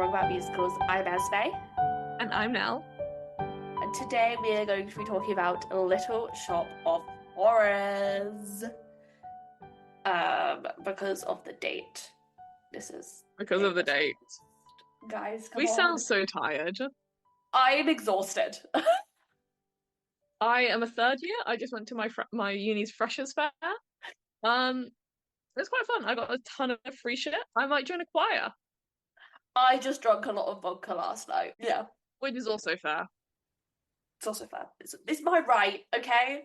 Wrong About Musicals. I'm Esme, And I'm Nell. and today we are going to be talking about Little Shop of Horrors. Because of the date. This is Because of the date. Guys, come We on. sound so tired. I'm exhausted. I am a third year. I just went to my uni's freshers fair. It was quite fun. I got a ton of free shit. I might join a choir, I just drank a lot of vodka last night. Yeah, which is also fair. it's also fair. It's my right, okay?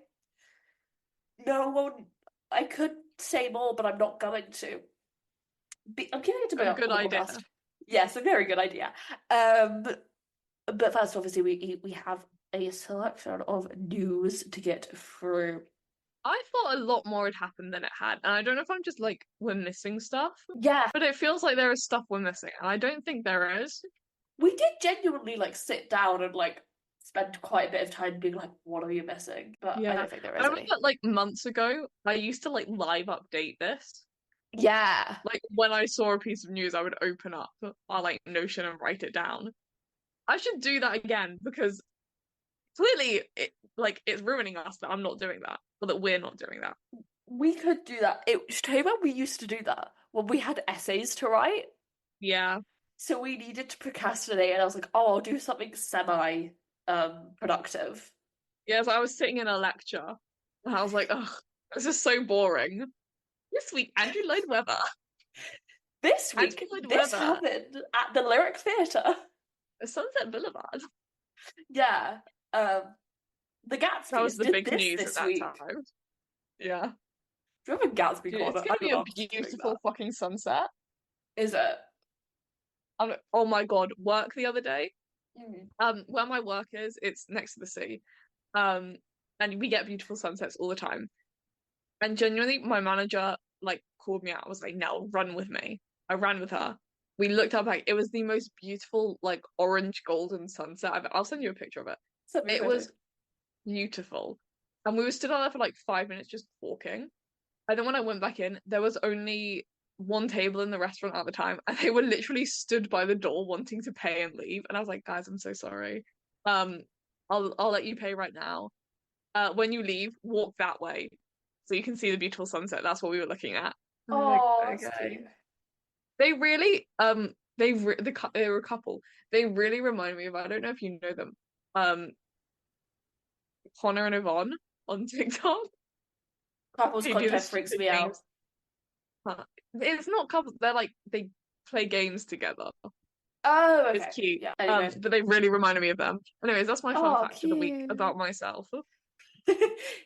No one. I could say more, but I'm not going to. I'm giving it to A my good idea. podcast. Yes, a very good idea. But first, obviously, we have a selection of news to get through. I thought a lot more had happened than it had, and I don't know if I'm just like we're missing stuff, Yeah, but it feels like there is stuff we're missing, and I don't think there is. we did genuinely like sit down and like spend quite a bit of time being like, what are you missing? But I Yeah, don't think there I is remember any. that like months ago, I used to like live update this. Yeah. Like when I saw a piece of news, I would open up our like Notion and write it down. I should do that again because clearly it's ruining us that I'm not doing that, or that we're not doing that. We could do that. October, we used to do that when we had essays to write. Yeah. So we needed to procrastinate, and I was like, oh, I'll do something semi productive. Yeah, so I was sitting in a lecture and I was like, oh, this is so boring. This week, Andrew Lloyd Webber. This Andrew week, Lloyd this Webber. happened at the Lyric Theatre. Sunset Boulevard. Yeah. The That was Gatsby's the did big news this at that week. time. Yeah. Do you have a Gatsby Dude, corner? it's gonna I'd be love a to doing beautiful that. fucking sunset. Is it? Oh my God, work the other day. Mm. Where my work is, it's next to the sea. Um, and we get beautiful sunsets all the time. And genuinely, my manager like called me out. I was like, "No, run with me." I ran with her. We looked up like it was the most beautiful like orange golden sunset. I'll send you a picture of it. Send me a It photo. was beautiful, and we were stood out there for like 5 minutes just talking. And then when I went back in, there was only one table in the restaurant at the time, and they were literally stood by the door wanting to pay and leave. And I was like, "Guys, I'm so sorry. Um, I'll let you pay right now. When you leave, walk that way." So you can see the beautiful sunset. That's what we were looking at. And I was Oh, like, that's okay. cute. They really they were a couple. They really remind me of, I don't know if you know them. Um Connor and Yvonne on TikTok. Couples They do the content freaks stupid me out. games. It's not couples, they're like they play games together. Oh, It's okay. cute. Yeah. Anyway. But they really reminded me of them. Anyways, that's my fun Oh, fact of the week cute. about myself.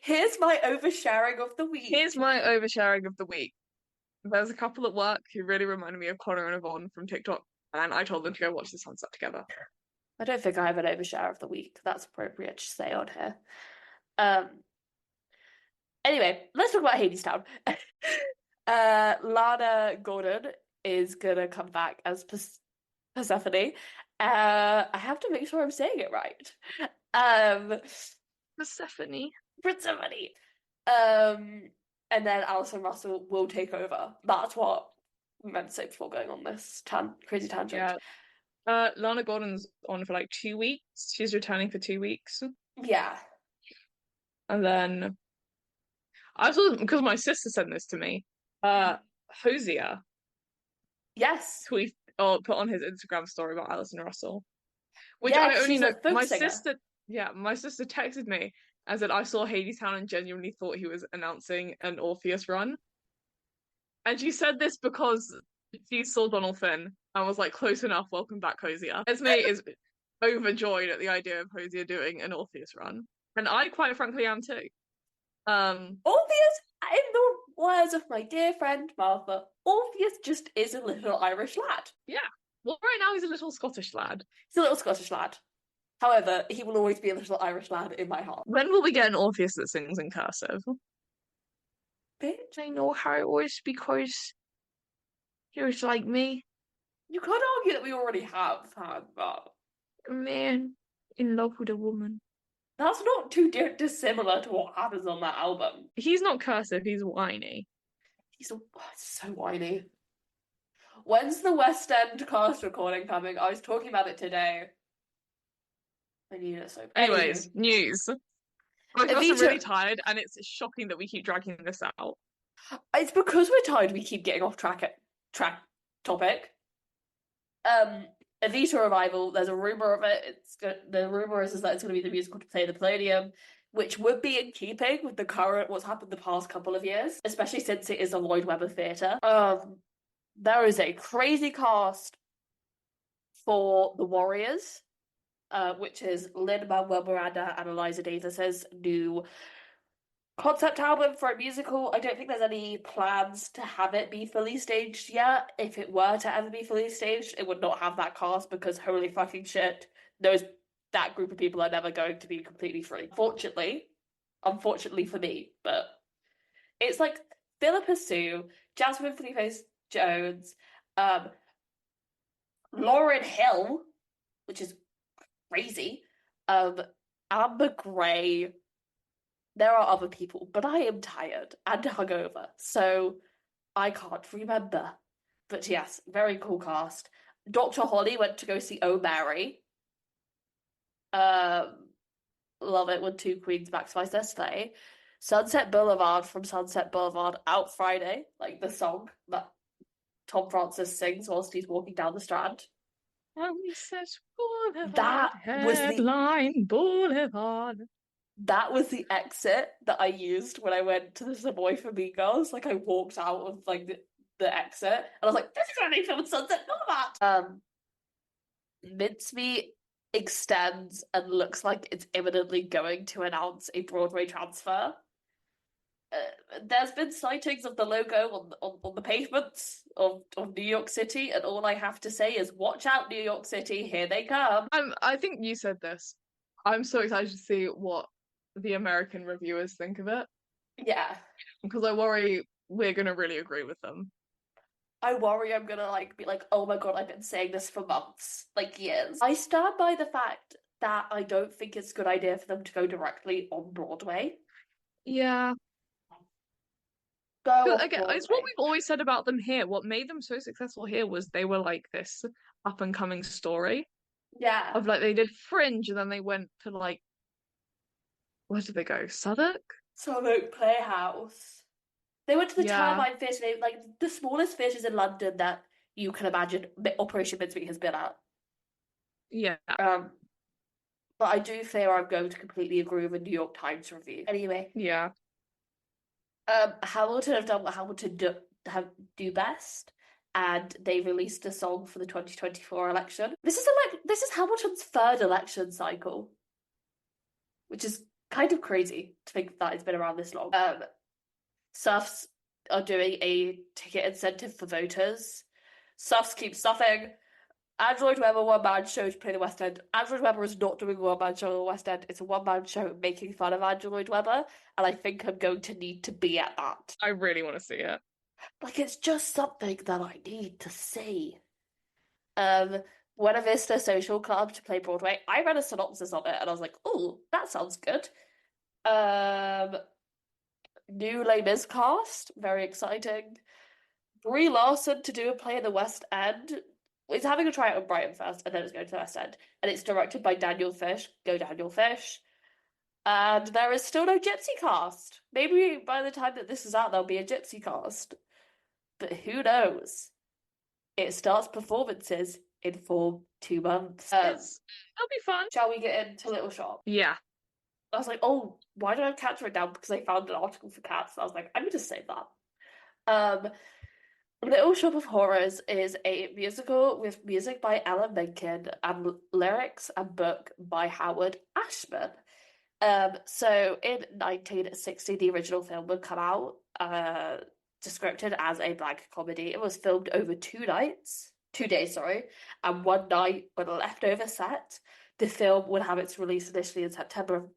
Here's my oversharing of the Here's week. my oversharing of the week. There's a couple at work who really reminded me of Connor and Yvonne from TikTok, and I told them to go watch the sunset together. I don't think I have an overshare of the week. That's appropriate to say on here. Um. Anyway, let's talk about Hadestown. Lana Gordon is gonna come back as Persephone. I have to make sure I'm saying it right. Persephone. Persephone. And then Alison Russell will take over. That's what we meant to say before going on this crazy tangent. Yeah. Lana Gordon's on for like 2 weeks. She's returning for 2 weeks. Yeah. And then I saw because my sister sent this to me. Hosier Yes. tweet or put on his Instagram story about Alison Russell. Which Yeah, I only she's know a folk singer. my sister texted me and said I saw Hadestown and genuinely thought he was announcing an Orpheus run. And she said this because she saw Donald Finn and was like, close enough, welcome back, Hosier. Esme is overjoyed at the idea of Hosier doing an Orpheus run. And I quite frankly am too. Orpheus, in the words of my dear friend Martha, Orpheus just is a little Irish lad. Yeah. Well, right now he's a little Scottish lad. He's a little Scottish lad. However, he will always be a little Irish lad in my heart. When will we get an Orpheus that sings in cursive? Bitch, I know how it was because he was like me, you can't argue that we already have had that. a man in love with a woman. That's not too dissimilar to what happens on that album. He's not cursive, he's whiny. He's so whiny. When's the West End cast recording coming? I was talking about it today. I need it so. Anyways, Anywho, news. Both of us are Evita. really tired, and it's shocking that we keep dragging this out. It's because we're tired. We keep getting off track topic. Evita revival. There's a rumor of it. The rumor is that it's going to be the musical to play the Palladium, which would be in keeping with the current what's happened the past couple of years, especially since it is a Lloyd Webber theatre. There is a crazy cast for The Warriors, which is Lin-Manuel Miranda and Eliza Davis's new concept album for a musical. I don't think there's any plans to have it be fully staged yet. If it were to ever be fully staged, it would not have that cast because holy fucking shit, that group of people are never going to be completely free. Unfortunately for me, but it's like Philippa Sue, Jasmine Felipe-Jones, Lauryn Hill, which is crazy, Amber Gray. There are other people, but I am tired and hungover, so I can't remember. But yes, very cool cast. Dr. Holly went to go see Oh Mary. Love it when two queens maximize their sleigh. Sunset Boulevard from Sunset Boulevard out Friday, like the song that Tom Francis sings whilst he's walking down the Strand. Sunset Boulevard, That was the headline Boulevard. That was the exit that I used when I went to the Savoy for Mean Girls. Like I walked out of like the exit and I was like, this is where they filmed Sunset Boulevard. Mincemeat extends and looks like it's imminently going to announce a Broadway transfer. There's been sightings of the logo on the pavements of New York City, and all I have to say is, watch out, New York City, here they come. I think you said this. I'm so excited to see what the American reviewers think of it. Yeah. Because I worry we're gonna really agree with them. I worry I'm gonna like be like, oh my god, I've been saying this for months, like years. I stand by the fact that I don't think it's a good idea for them to go directly on Broadway. Yeah. Go off Again, Broadway. it's what we've always said about them here. What made them so successful here was they were like this up and coming story Yeah. of like they did Fringe and then they went to like where did they go? Southwark? Southwark Playhouse. They went to the Yeah. Turbine Theatre, they like the smallest theatres in London that you can imagine Operation Mincemeat has been at. Yeah. But I do fear I'm going to completely agree with a New York Times review. Anyway. Yeah. Hamilton have done what Hamilton do best, and they released a song for the 2024 election. This is Hamilton's third election cycle, which is kind of crazy to think that it's been around this long. Suffs are doing a ticket incentive for voters. Suffs keep stuffing. Android Webber one-man show to play the West End. Android Webber is not doing a one-man show on the West End. It's a one-man show making fun of Android Webber, and I think I'm going to need to be at that. I really want to see it. Like, it's just something that I need to see. Buena Vista Social Club to play Broadway. I read a synopsis of it, and I was like, oh, that sounds good. New Les Mis cast, very exciting. Brie Larson to do a play in the West End. It's having a tryout in Brighton first, and then it's going to the West End. And it's directed by Daniel Fish. Go Daniel Fish. And there is still no Gypsy cast. Maybe by the time that this is out, there'll be a Gypsy cast. But who knows? It starts performances in 2 months. It'll be fun. Shall we get into Little Shop? Yeah. I was like, oh, why do I have Cats written down? Because I found an article for Cats. And I was like, I'm going to save that. Little Shop of Horrors is a musical with music by Ellen Menken and lyrics and book by Howard Ashman. So in 1960, the original film would come out, described as a blank comedy. It was filmed over 2 days, and one night on a leftover set. The film would have its release initially in September of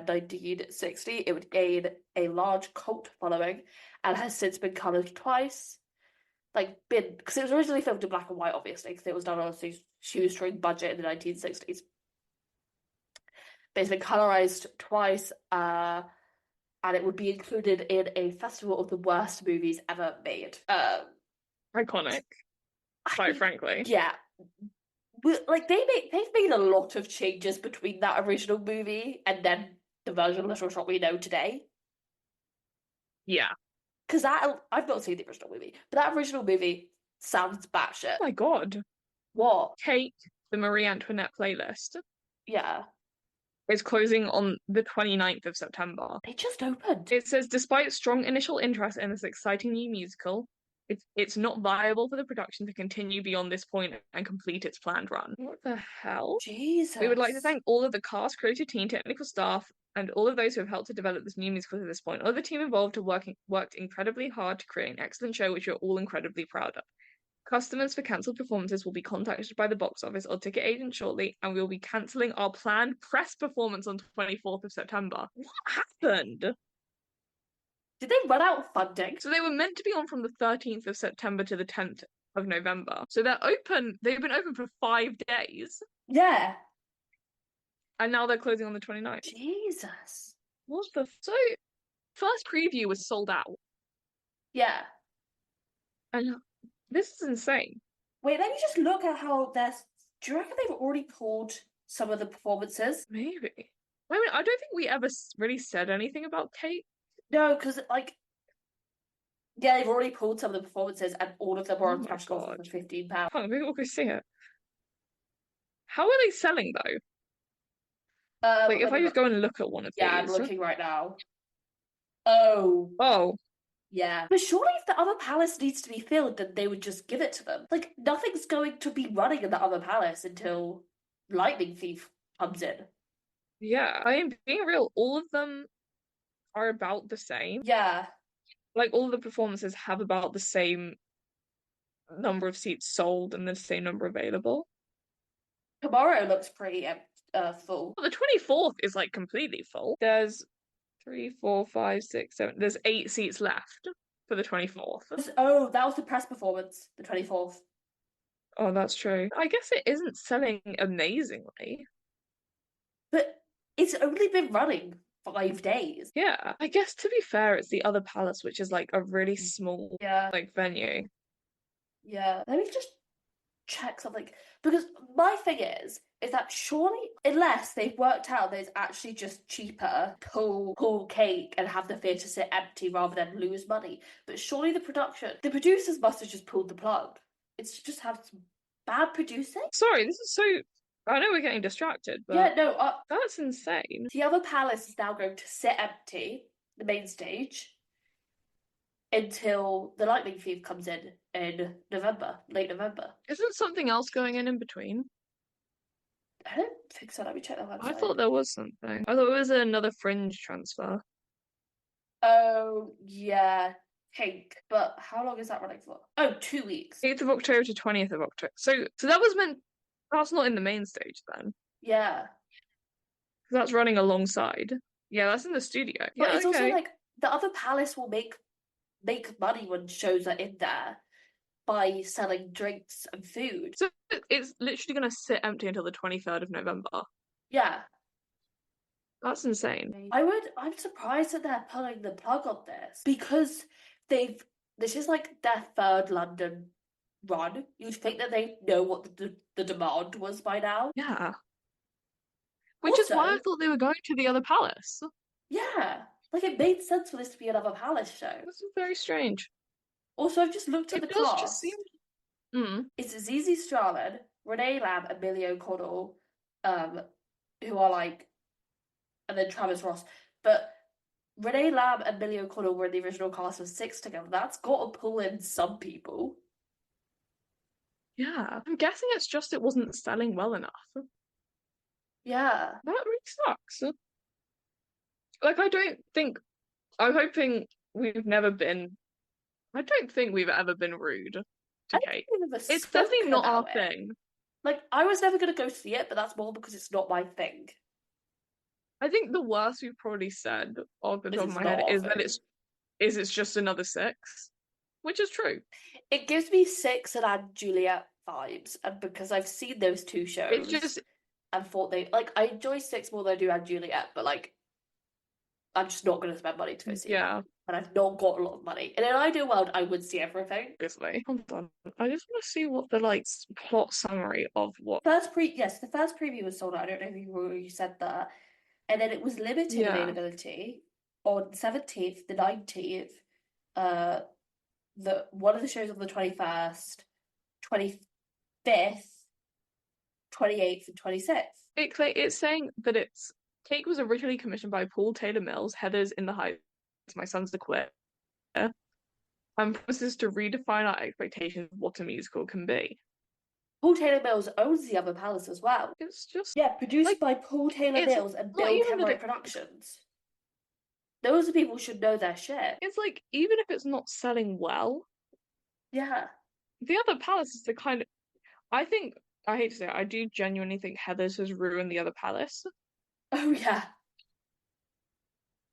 1960. It would gain a large cult following and has since been coloured twice. Because it was originally filmed in black and white, obviously, because it was done on a shoestring budget in the 1960s. But it's been colorized twice, and it would be included in a festival of the worst movies ever made. Iconic. quite frankly. Yeah. Like they've made a lot of changes between that original movie and then the version of Little Shop we know today. Yeah. Because that I've not seen the original movie, but that original movie sounds batshit. Oh my God. What? Cake, the Marie Antoinette playlist, Yeah. is closing on the 29th of September. They just opened. It says, despite strong initial interest in this exciting new musical, it's not viable for the production to continue beyond this point and complete its planned run. What the hell? Jesus. We would like to thank all of the cast, creative team, technical staff, and all of those who have helped to develop this new musical to this point. All of the team involved have worked incredibly hard to create an excellent show, which we're all incredibly proud of. Customers for cancelled performances will be contacted by the box office or ticket agent shortly, and we will be cancelling our planned press performance on 24th of September. What happened? Did they run out of funding? So they were meant to be on from the 13th of September to the 10th of November. So they've been open for 5 days. Yeah. And now they're closing on the 29th. Jesus. What the? So, first preview was sold out. Yeah. And this is insane. Wait, let me just look at how there's. Do you reckon they've already pulled some of the performances? Maybe. I mean, I don't think we ever really said anything about Kate. No, because yeah, they've already pulled some of the performances, and all of them were on cash offer for £15. Oh, maybe we'll go see it. How are they selling though? Like, if I just go and look at one of these. Yeah, I'm looking right now. Oh. Oh. Yeah. But surely if the other palace needs to be filled, then they would just give it to them. Like, nothing's going to be running in the other palace until Lightning Thief comes in. Yeah, I mean, being real, all of them are about the same. Yeah. Like, all of the performances have about the same number of seats sold and the same number available. Tomorrow looks pretty full. Well, the 24th is like completely full. There's 3, 4, 5, 6, 7. There's 8 seats left for the 24th. Oh, that was the press performance, the 24th. Oh, that's true. I guess it isn't selling amazingly. But it's only been running 5 days. Yeah, I guess to be fair, it's the other palace, which is like a really small like venue. Yeah. Let me just check something. Because my thing is that surely, unless they've worked out that it's actually just cheaper to pull cake and have the theatre sit empty rather than lose money. But surely the producers must have just pulled the plug. It's just had some bad producing. Sorry, this is so. I know we're getting distracted, but yeah, no, that's insane. The other palace is now going to sit empty, the main stage, until the Lightning Thief comes in November, late November. Isn't something else going in between? I don't think so. Let me check the website. I thought there was something. I thought it was another Fringe transfer. Oh, yeah. Pink. But how long is that running for? Oh, 2 weeks. 8th of October to 20th of October. So that was meant. That's not in the main stage then. Yeah. That's running alongside. Yeah, that's in the studio. But yeah, it's also like the other palace will make money when shows are in there by selling drinks and food. So it's literally going to sit empty until the 23rd of November. Yeah. That's insane. I'm surprised that they're pulling the plug on this because this is like their third London run. You'd think that they know what the demand was by now. Yeah. Which is why I thought they were going to the other palace. Yeah. Like, it made sense for this to be another palace show. This is very strange. Also, I've just looked at the cast. Just seem... It's Zizi Stralin, Renee Lamb, and Millie O'Connell, who are like, and then Travis Ross. But Renee Lamb and Millie O'Connell were in the original cast of 6 together. That's got to pull in some people. Yeah, I'm guessing it's just it wasn't selling well enough. Yeah. That really sucks. Like, I'm hoping we've never been... I don't think we've ever been rude to Kate. It's definitely not our thing. Like, I was never going to go see it, but that's more because it's not my thing. I think the worst we've probably said off the top of my head is that it's just another 6, which is true. It gives me 6 and Anne Juliet vibes, and because I've seen those 2 shows, and thought I enjoy 6 more than I do Anne Juliet, but like, I'm just not going to spend money to go see that. Yeah, And I've not got a lot of money. In an ideal world, I would see everything. obviously. Hold on. I just want to see what the like plot summary of what. Yes, the first preview was sold out. I don't know if you already said that. And then it was limited Yeah. availability on the 17th, the 19th, uh, one of the shows on the 21st, 25th, 28th, and 26th. It's saying that it's Cake was originally commissioned by Paul Taylor Mills, Heathers in the Heights, My Son's the Queer, and promises to redefine our expectations of what a musical can be. Paul Taylor Mills owns the other palace as well. It's just Yeah, produced like by Paul Taylor it's Mills and not Bill even that Kenwright Productions. Those are people who should know their shit. it's like even if it's not selling well, Yeah. the other palace is the kind of I hate to say it, I do genuinely think Heathers has ruined the other palace. Oh yeah.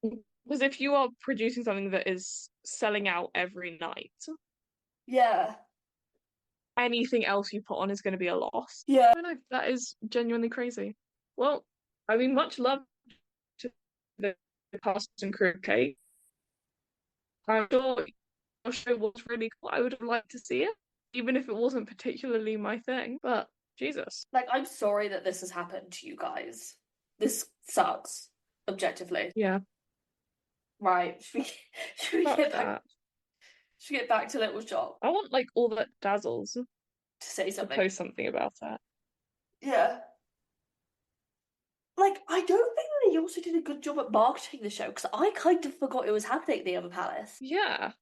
Because if you are producing something that is selling out every night, Yeah. anything else you put on is going to be a loss. Yeah. I don't know, that is genuinely crazy. Well, I mean, much love to the cast and crew of Kate. I'm sure your show was really cool. I would have liked to see it, even if it wasn't particularly my thing. But Jesus. Like, I'm sorry that this has happened to you guys. This sucks, objectively. Yeah. Right. Should we Fuck get that. should we get back to Little Shop I want like all that dazzles to say to something? post something about that. Yeah. Like, I don't think that they also did a good job at marketing the show because I kind of forgot it was happening at the other palace. Yeah.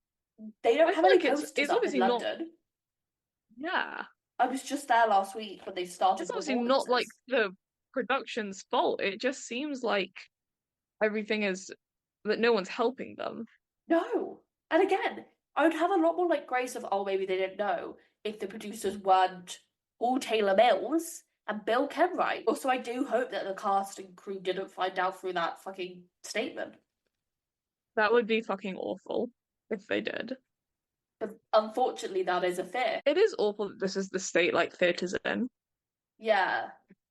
They don't I have feel any like posters it's up in obviously not. London. Yeah. I was just there last week when they started It's obviously not like performances. the production's fault. It just seems like everything is that no one's helping them. No. And again, I would have a lot more like grace of, oh, maybe they didn't know if the producers weren't all Taylor Mills and Bill Kenwright. Also, I do hope that the cast and crew didn't find out through that fucking statement. That would be fucking awful if they did. But unfortunately, that is a fear. It is awful that this is the state like theatre's in. Yeah.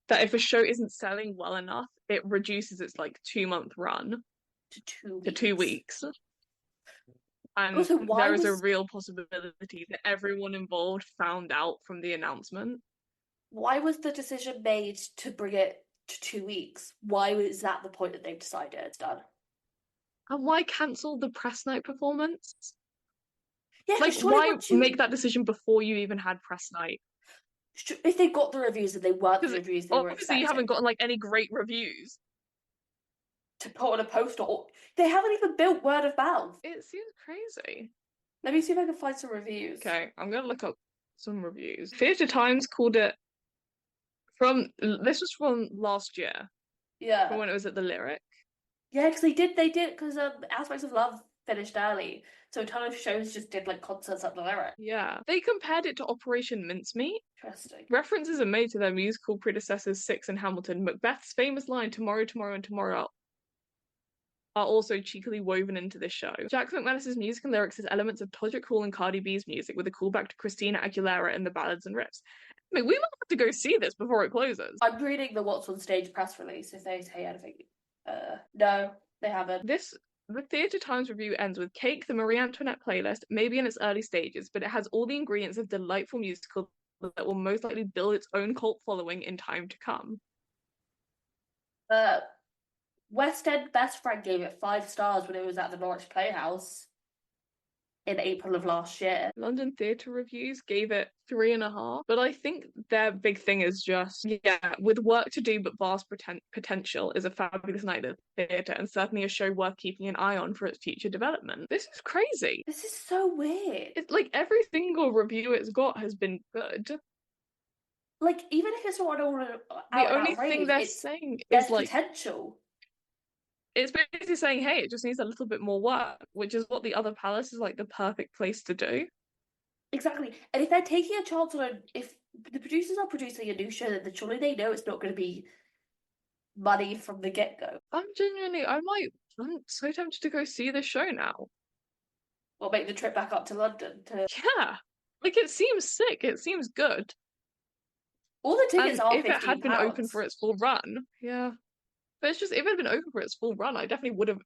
That if a show isn't selling well enough, it reduces its like 2 month run To 2 weeks. to 2 weeks. And Also, why there is a was real possibility that everyone involved found out from the announcement. why was the decision made to bring it to 2 weeks? Why was that the point that they've decided it's done? And why cancel the press night performance? Yeah, Like, surely why once you make that decision before you even had press night? if they got the reviews and they weren't the Because reviews they were obviously you haven't expecting gotten like any great reviews. to put on a poster, or they haven't even built word of mouth. It seems crazy. Let me see if I can find some reviews. Okay, I'm gonna look up some reviews. Theatre Times called it this was from last year, from Yeah, when it was at the Lyric. yeah, because they did because Aspects of Love finished early, so a ton of shows just did like concerts at the Lyric. Yeah. They compared it to Operation Mincemeat. Interesting. References are made to their musical predecessors Six and Hamilton. Macbeth's famous line, tomorrow, tomorrow, and tomorrow, are also cheekily woven into this show. Jackson McManus's music and lyrics has elements of Todrick Hall and Cardi B's music with a callback to Christina Aguilera in the ballads and riffs. I mean, we might have to go see this before it closes. I'm reading the What's on Stage press release if they say anything. No, they haven't. The Theatre Times review ends with Cake, the Marie Antoinette playlist, maybe in its early stages, but it has all the ingredients of delightful musical that will most likely build its own cult following in time to come. West End Best Friend gave it 5 stars when it was at the Norwich Playhouse in April of last year. London Theatre Reviews gave it 3.5, but I think their big thing is just, yeah, with work to do but vast potential is a fabulous night at the theatre and certainly a show worth keeping an eye on for its future development. This is crazy. This is so weird. It's like every single review it's got has been good. Like, even if it's not an The only thing they're saying there's is like potential. it's basically saying, hey, it just needs a little bit more work, which is what the other palace is like the perfect place to do. Exactly. And if they're taking a chance on if the producers are producing a new show, then surely they know it's not going to be money from the get-go. I'm so tempted to go see this show now. Or make the trip back up to London to. Yeah. Like, it seems sick. It seems good. All the tickets And are if it had been £15. open for its full run, yeah. But it's just, if it had been open for its full run, I definitely would have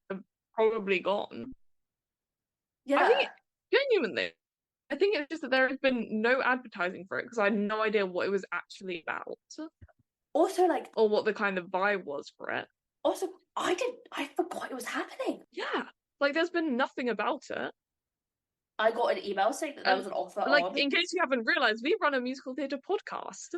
probably gone. I Yeah. think, genuinely, I think it's just that there has been no advertising for it because I had no idea what it was actually about Also, like, or what the kind of vibe was for it. also, I forgot it was happening. Yeah, like there's been nothing about it. I got an email saying that there And was an offer like, on. in case you haven't realized, we run a musical theatre podcast.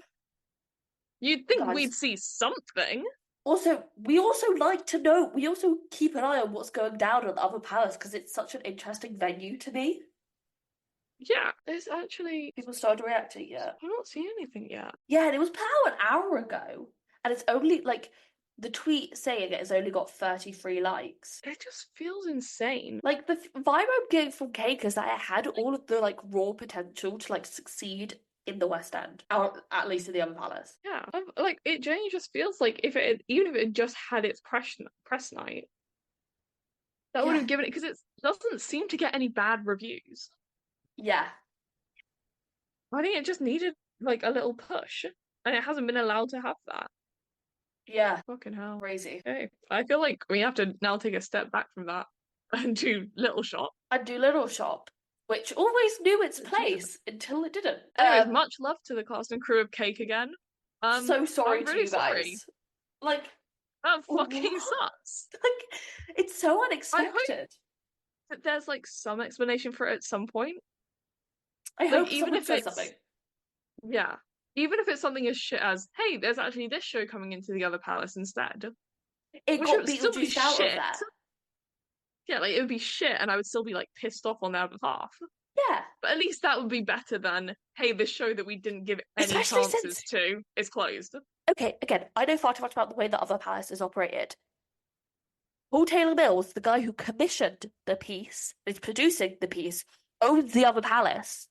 You'd think Guys, we'd see something. also, we also like to know, we also keep an eye on what's going down at the other palace because it's such an interesting venue to me. Yeah, it's actually, People started reacting, yeah. I've not seen anything yet. Yeah, and it was put out an hour ago. And it's only like the tweet saying it has only got 33 likes. It just feels insane. Like the vibe I'm getting from Cake is that it had all of the like raw potential to like succeed in the West End, or at least in the other palace. Yeah, like it genuinely just feels like if it had, even if it had just had its press night, that would Yeah. have given it because it doesn't seem to get any bad reviews. Yeah. I think it just needed like a little push, and it hasn't been allowed to have that. Yeah. Fucking hell. Crazy. Okay, I feel like we have to now take a step back from that and do Little Shop. And do Little Shop, which always knew its Jesus. place until it didn't. Anyways, much love to the cast and crew of Cake again. So sorry I'm to really you sorry. guys. Like, That fucking what? sucks. Like, it's so I hope unexpected. that there's like some explanation for it at some point. I Like, hope even someone if says it's something. yeah, even if it's something as shit as, hey, there's actually this show coming into the other palace instead, It which got would still be Beetlejuice out of shit. there. Yeah, like it would be shit, and I would still be like pissed off on their behalf. Yeah. But at least that would be better than, hey, this show that we didn't give any Especially chances since, to is closed. okay, again, I know far too much about the way that other palaces operated. Paul Taylor Mills, the guy who commissioned the piece, is producing the piece, owns the other palace.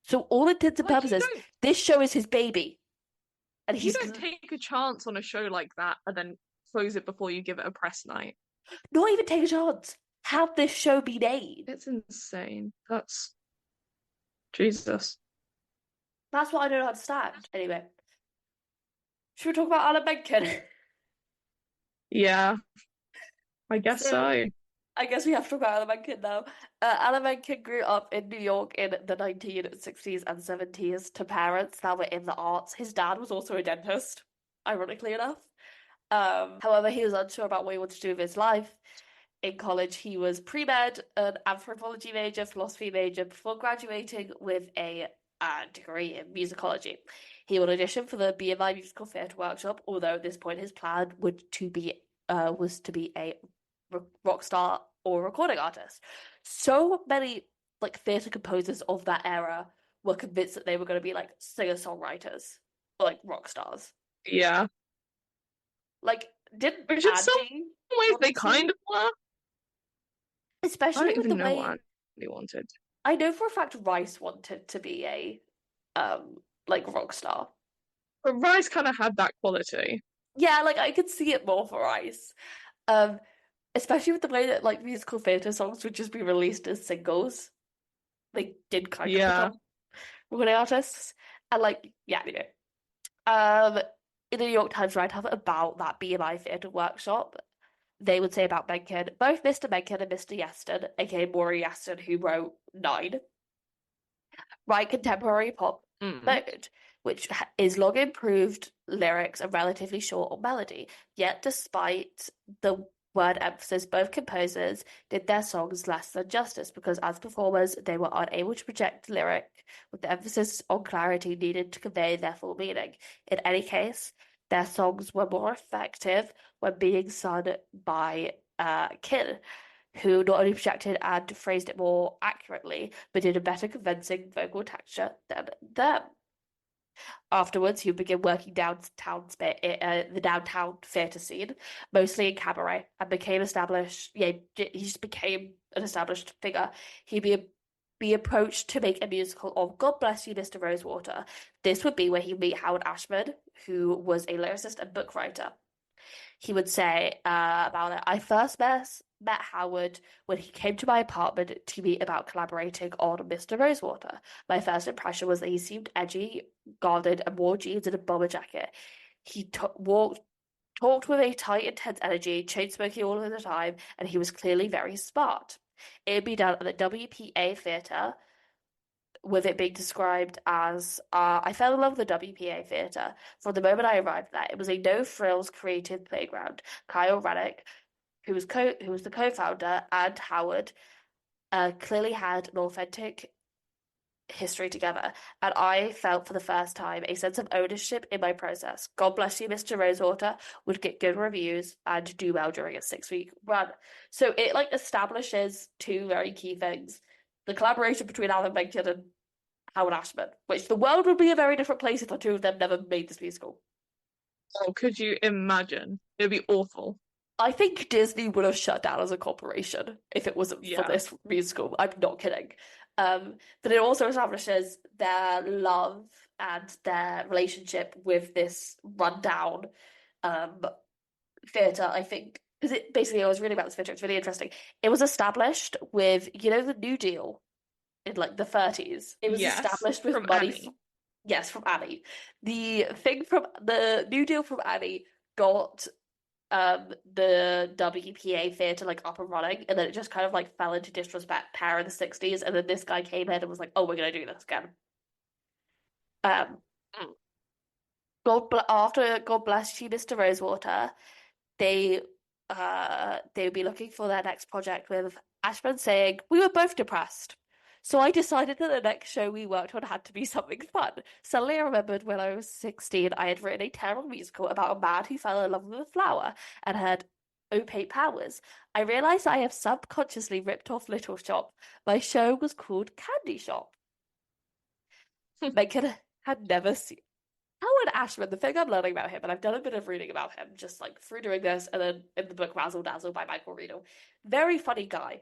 So all intents and Like purposes, this show is his baby. And you he's don't take a chance on a show like that and then close it before you give it a press night. not even take a chance. Have this show be made. It's insane. That's Jesus. That's what I don't understand. Anyway, should we talk about Alan Menken? Yeah, I guess so. I guess we have to talk about Alan Menken now. Alan Menken grew up in New York in the 1960s and 70s to parents that were in the arts. His dad was also a dentist, ironically enough. However, he was unsure about what he wanted to do with his life. In college, he was pre-med, an anthropology major, philosophy major, before graduating with a degree in musicology. He would audition for the BMI Musical Theatre Workshop, although at this point his plan was to be a rock star or recording artist. So many like theatre composers of that era were convinced that they were going to be like singer-songwriters or like rock stars. Yeah. Like, didn't Which in some Andy ways they want to? kind of were. I Especially don't with the even know way what Andy wanted. I know for a fact Rice wanted to be a like rock star. But Rice kind of had that quality. Yeah, like I could see it more for Rice. Especially with the way that like musical theatre songs would just be released as singles. They did kind of Yeah. become recording artists. And like, yeah, anyway. In the New York Times write-up about that BMI theatre workshop, they would say about Menken, both Mr. Menken and Mr. Yeston, aka Maury Yeston, who wrote Nine, write contemporary pop mode, which is long improved lyrics and relatively short on melody. Yet, despite the word emphasis, both composers did their songs less than justice because, as performers, they were unable to project lyric with the emphasis on clarity needed to convey their full meaning. In any case, their songs were more effective when being sung by Kin, who not only projected and phrased it more accurately, but did a better convincing vocal texture than them. Afterwards, he would begin working the downtown theatre scene, mostly in cabaret, and became established. Yeah, he just became an established figure. He'd be approached to make a musical of "God Bless You, Mr. Rosewater." This would be where he'd meet Howard Ashman, who was a lyricist and book writer. He would say about it, I first met Howard when he came to my apartment to meet about collaborating on Mr. Rosewater. My first impression was that he seemed edgy, guarded, and wore jeans and a bomber jacket. He walked talked with a tight, intense energy, chain smoking all of the time, and he was clearly very smart. It would be done at the WPA Theatre, with it being described as I fell in love with the WPA Theatre. From the moment I arrived there, it was a no-frills creative playground. Kyle Rennick, who was the co-founder, and Howard clearly had an authentic history together, and I felt for the first time a sense of ownership in my process. God bless you, Mr. Rosewater would get good reviews and do well during a 6-week run. So it like establishes two very key things. The collaboration between Alan Menken and Howard Ashman, which the world would be a very different place if the two of them never made this musical. Oh, could you imagine? It'd be awful. I think Disney would have shut down as a corporation if it wasn't for Yeah. this musical. I'm not kidding. But it also establishes their love and their relationship with this rundown theatre, I think. Because it basically, I was reading about this theatre, it's really interesting. It was established with, the New Deal in like the 30s. It was Yes. established with From money. Annie. Yes, from Annie. The thing from the New Deal from Annie got the WPA theatre like up and running, and then it just kind of like fell into disrespect power in the 60s, and then this guy came in and was like, oh, we're gonna do this again. Um Mm. after God bless you, Mr. Rosewater, they they would be looking for their next project with Ashman saying, we were both depressed. So I decided that the next show we worked on had to be something fun. Suddenly I remembered when I was 16, I had written a terrible musical about a man who fell in love with a flower and had opaque powers. I realized I have subconsciously ripped off Little Shop. My show was called Candy Shop. Megan had never seen Howard Ashman, the thing I'm learning about him, and I've done a bit of reading about him, just like through doing this, and then in the book Razzle Dazzle by Michael Riedel. Very funny guy.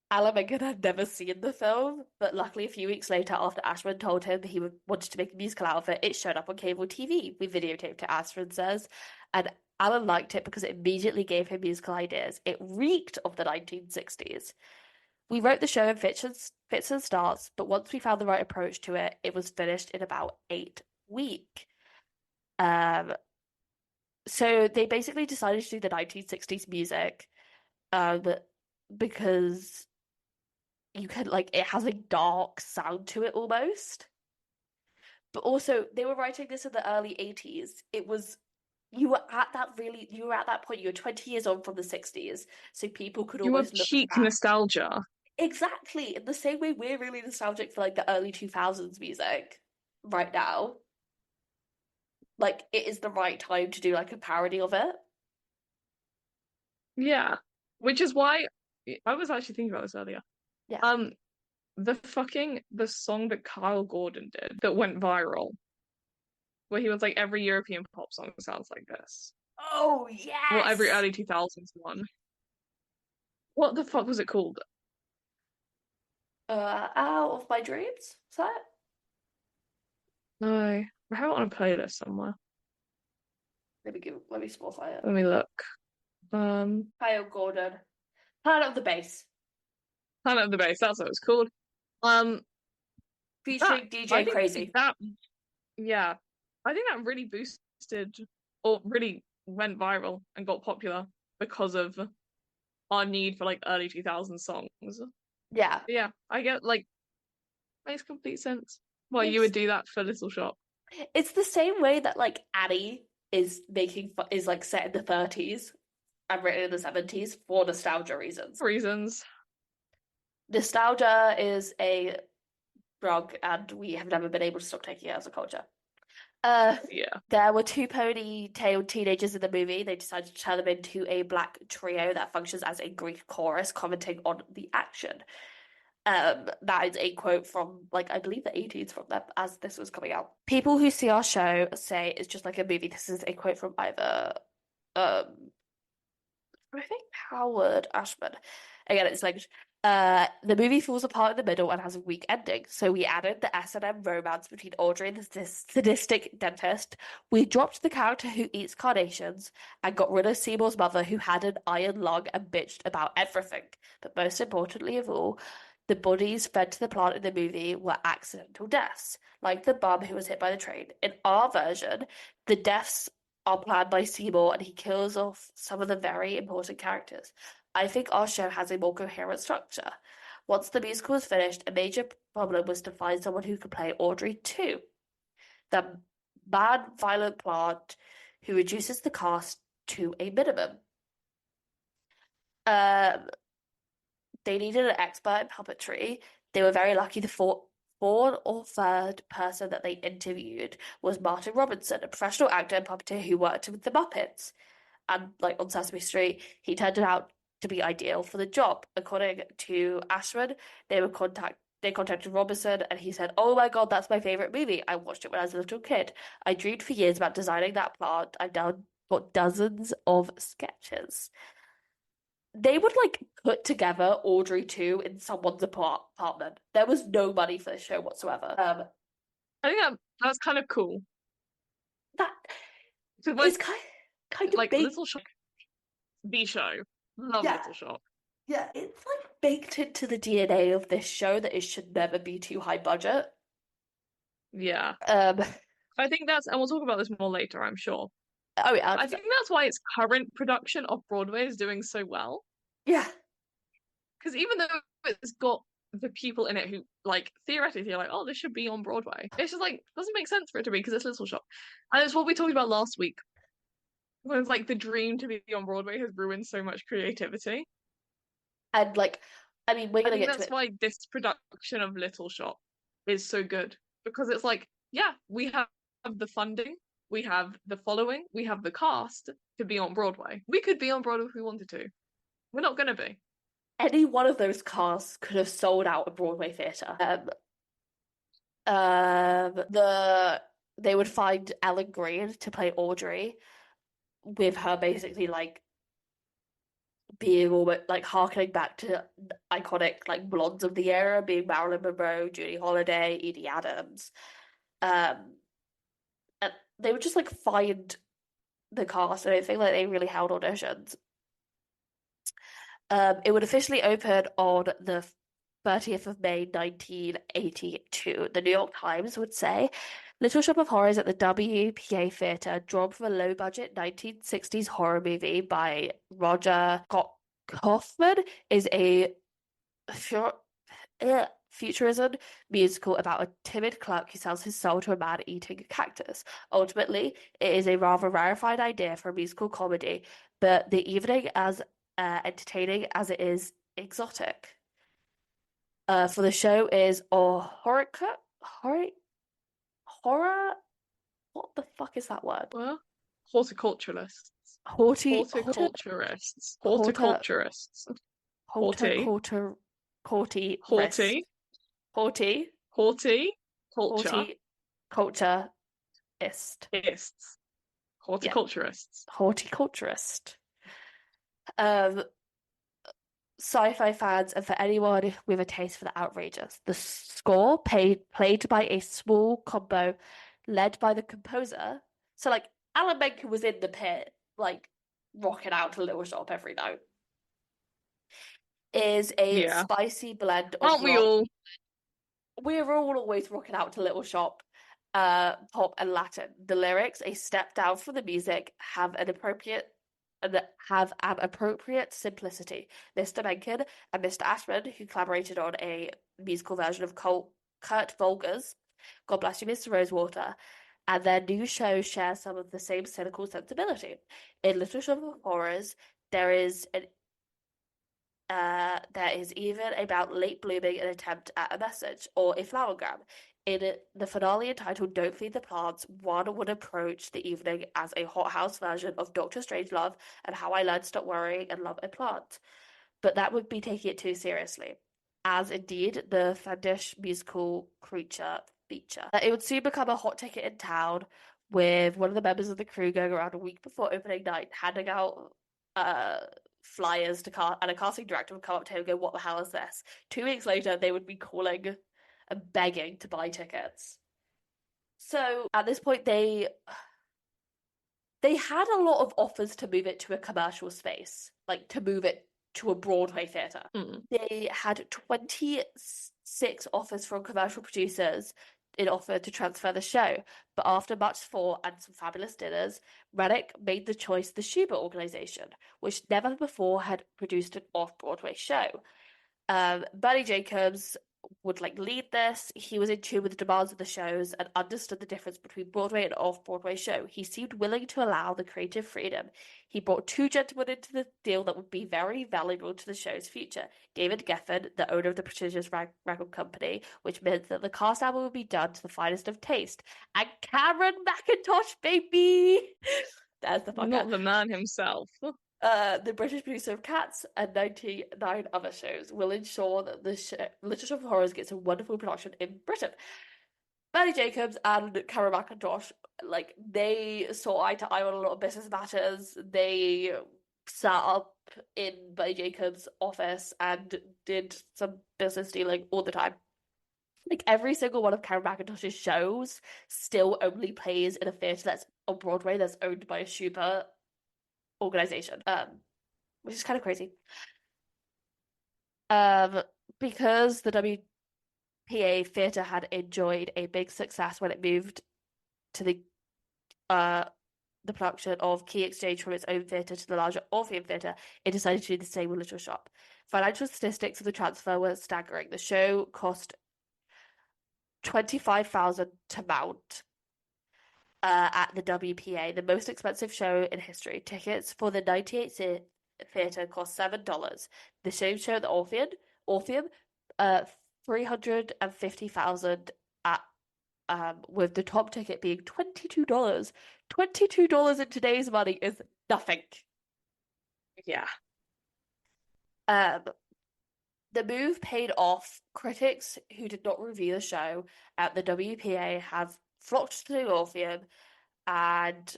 Alan Menken had never seen the film, but luckily a few weeks later, after Ashman told him he wanted to make a musical out of it, it showed up on cable TV. We videotaped it, Ashman says, and Alan liked it because it immediately gave him musical ideas. It reeked of the 1960s. We wrote the show in fits and starts, but once we found the right approach to it, it was finished in about 8 weeks. Um, so they basically decided to do the 1960s music, because you can like it has a dark sound to it almost. But also they were writing this in the early 80s. You were at that point, you were 20 years on from the 60s, so people could You have almost look cheap back. nostalgia. Exactly, in the same way we're really nostalgic for like the early 2000s music right now. Like it is the right time to do like a parody of it. Yeah. Which is why I was actually thinking about this earlier. Yeah. Um, the song that Kyle Gordon did that went viral, where he was like every European pop song sounds like this. Oh, Well, every yes. early 2000s one. What the fuck was it called? Out of My Dreams. Is that it? No, I have it on a playlist somewhere. Let me Spotify it. Let me look. Kyle Gordon. Planet of the Bass. Planet of the Bass, that's what it's called. Um, that Featuring I DJ think Crazy. that yeah, I think that really boosted or really went viral and got popular because of our need for like early 2000 songs. But Yeah. yeah, I get like makes complete sense why you It's would do that for Little Shop. it's the same way that like Annie is like set in the 30s and written in the 70s for nostalgia reasons. Reasons. Nostalgia is a drug and we have never been able to stop taking it as a culture. Uh, Yeah. there were two pony-tailed teenagers in the movie. They decided to turn them into a black trio that functions as a Greek chorus, commenting on the action. That is a quote from like I believe the 80s from them as this was coming out. People who see our show say it's just like a movie. This is a quote from either I think Howard Ashman. Again, it's like the movie falls apart in the middle and has a weak ending. So we added the S&M romance between Audrey and the sadistic dentist. We dropped the character who eats carnations and got rid of Seymour's mother who had an iron lung and bitched about everything. But most importantly of all, the bodies fed to the plant in the movie were accidental deaths, like the bum who was hit by the train. In our version, the deaths are planned by Seymour, and he kills off some of the very important characters. I think our show has a more coherent structure. Once the musical was finished, a major problem was to find someone who could play Audrey too. The mad, violent plant who reduces the cast to a minimum. Um, they needed an expert in puppetry. They were very lucky. The fourth or third person that they interviewed was Martin Robinson, a professional actor and puppeteer who worked with the Muppets. And like on Sesame Street, he turned out to be ideal for the job. According to Ashman, they contacted Robinson and he said, "Oh my God, that's my favorite movie. I watched it when I was a little kid. I dreamed for years about designing that plant. I've now got dozens of sketches." They would like put together Audrey 2 in someone's apartment. There was no money for this show whatsoever. I think that's kind of cool. That Because is kind of like big. Little Shop, the show, love Yeah. Little Shop. Yeah, it's like baked into the DNA of this show that it should never be too high budget. Yeah, Um, I think and we'll talk about this more later, I'm sure. oh yeah, I think that's why its current production off Broadway is doing so well. yeah, Because even though it's got the people in it who, like, theoretically are like, oh, this should be on Broadway, it's just like doesn't make sense for it to be because it's Little Shop, and it's what we talked about last week. When it's like the dream to be on Broadway has ruined so much creativity. and like, I mean, we're I gonna think get to that's it. why this production of Little Shop is so good because it's like, yeah, we have the funding, we have the following, we have the cast to be on Broadway. We could be on Broadway if we wanted to. We're not gonna be. Any one of those casts could have sold out a Broadway theater. They would find Ellen Greene to play Audrey, with her basically like being almost like harkening back to iconic like blondes of the era, being Marilyn Monroe, Judy Holliday, Edie Adams. And they would just like find the cast. I don't think like they really held auditions. It would officially open on the 30th of May 1982. The New York Times would say Little Shop of Horrors at the WPA Theatre, drawn from a low-budget 1960s horror movie by Roger Kaufman, is a futurism musical about a timid clerk who sells his soul to a man eating a cactus. Ultimately, it is a rather rarefied idea for a musical comedy, but the evening, as entertaining as it is exotic, for the show is horror. What the fuck is that word? Well, horticulturalists. Horty, Horticulturists. horta, Horticulturists. horta, Horty. horta, horty, wrist, Horty. horty, Horty. Culture. horty, culture, Ists. Yeah, Horticulturists. horticulturist. Um, Sci-fi fans and for anyone with a taste for the outrageous. The score played by a small combo led by the composer. So like Alan Menken was in the pit, like rocking out to Little Shop every night. Is a Yeah. spicy blend of Aren't we rock. all? We're all always rocking out to Little Shop, pop and Latin. The lyrics, a step down from the music, have an appropriate simplicity. Mr. Menken and Mr. Ashman, who collaborated on a musical version of Kurt Volger's God Bless You, Mr. Rosewater, and their new show shares some of the same cynical sensibility. In Little Shop of Horrors, there is even about late blooming an attempt at a message or a flowergram. In the finale entitled Don't Feed the Plants, one would approach the evening as a hothouse version of Doctor Strangelove and How I Learned to Stop Worrying and Love a Plant. But that would be taking it too seriously, as indeed the fiendish musical creature feature. It would soon become a hot ticket in town, with one of the members of the crew going around a week before opening night, handing out flyers to and a casting director would come up to him and go, "What the hell is this?" 2 weeks later, they would be calling and begging to buy tickets. So at this point, they had a lot of offers to move it to a commercial space, like to move it to a Broadway theatre. They had 26 offers from commercial producers in offer to transfer the show, but after much thought and some fabulous dinners, Rennick made the choice the Schubert organization, which never before had produced an off-Broadway show. Bernie Jacobs would like lead this. He was in tune with the demands of the shows and understood the difference between Broadway and off-Broadway show. He seemed willing to allow the creative freedom. He brought two gentlemen into the deal that would be very valuable to the show's future. David Geffen, the owner of the prestigious record company, which meant that the cast album would be done to the finest of taste, and Cameron McIntosh, baby! There's the fucker. Not the man himself. The British producer of Cats and 99 other shows will ensure that the Little Shop of Horrors gets a wonderful production in Britain. Bernie Jacobs and Cameron McIntosh, like, they saw eye to eye on a lot of business matters. They sat up in Bernie Jacobs' office and did some business dealing all the time. Like, every single one of Cameron McIntosh's shows still only plays in a theatre that's on Broadway that's owned by a Schubert organization, which is kind of crazy. Because the WPA theatre had enjoyed a big success when it moved to the production of Key Exchange from its own theatre to the larger Orpheum Theatre, it decided to do the same with Little Shop. Financial statistics of the transfer were staggering. The show cost $25,000 to mount. At the WPA, the most expensive show in history. Tickets for the 98 theatre cost $7. The same show at the Orpheum, $350,000 at with the top ticket being $22. $22 in today's money is nothing. Yeah. The move paid off. Critics who did not review the show at the WPA have flocked to the Orpheum and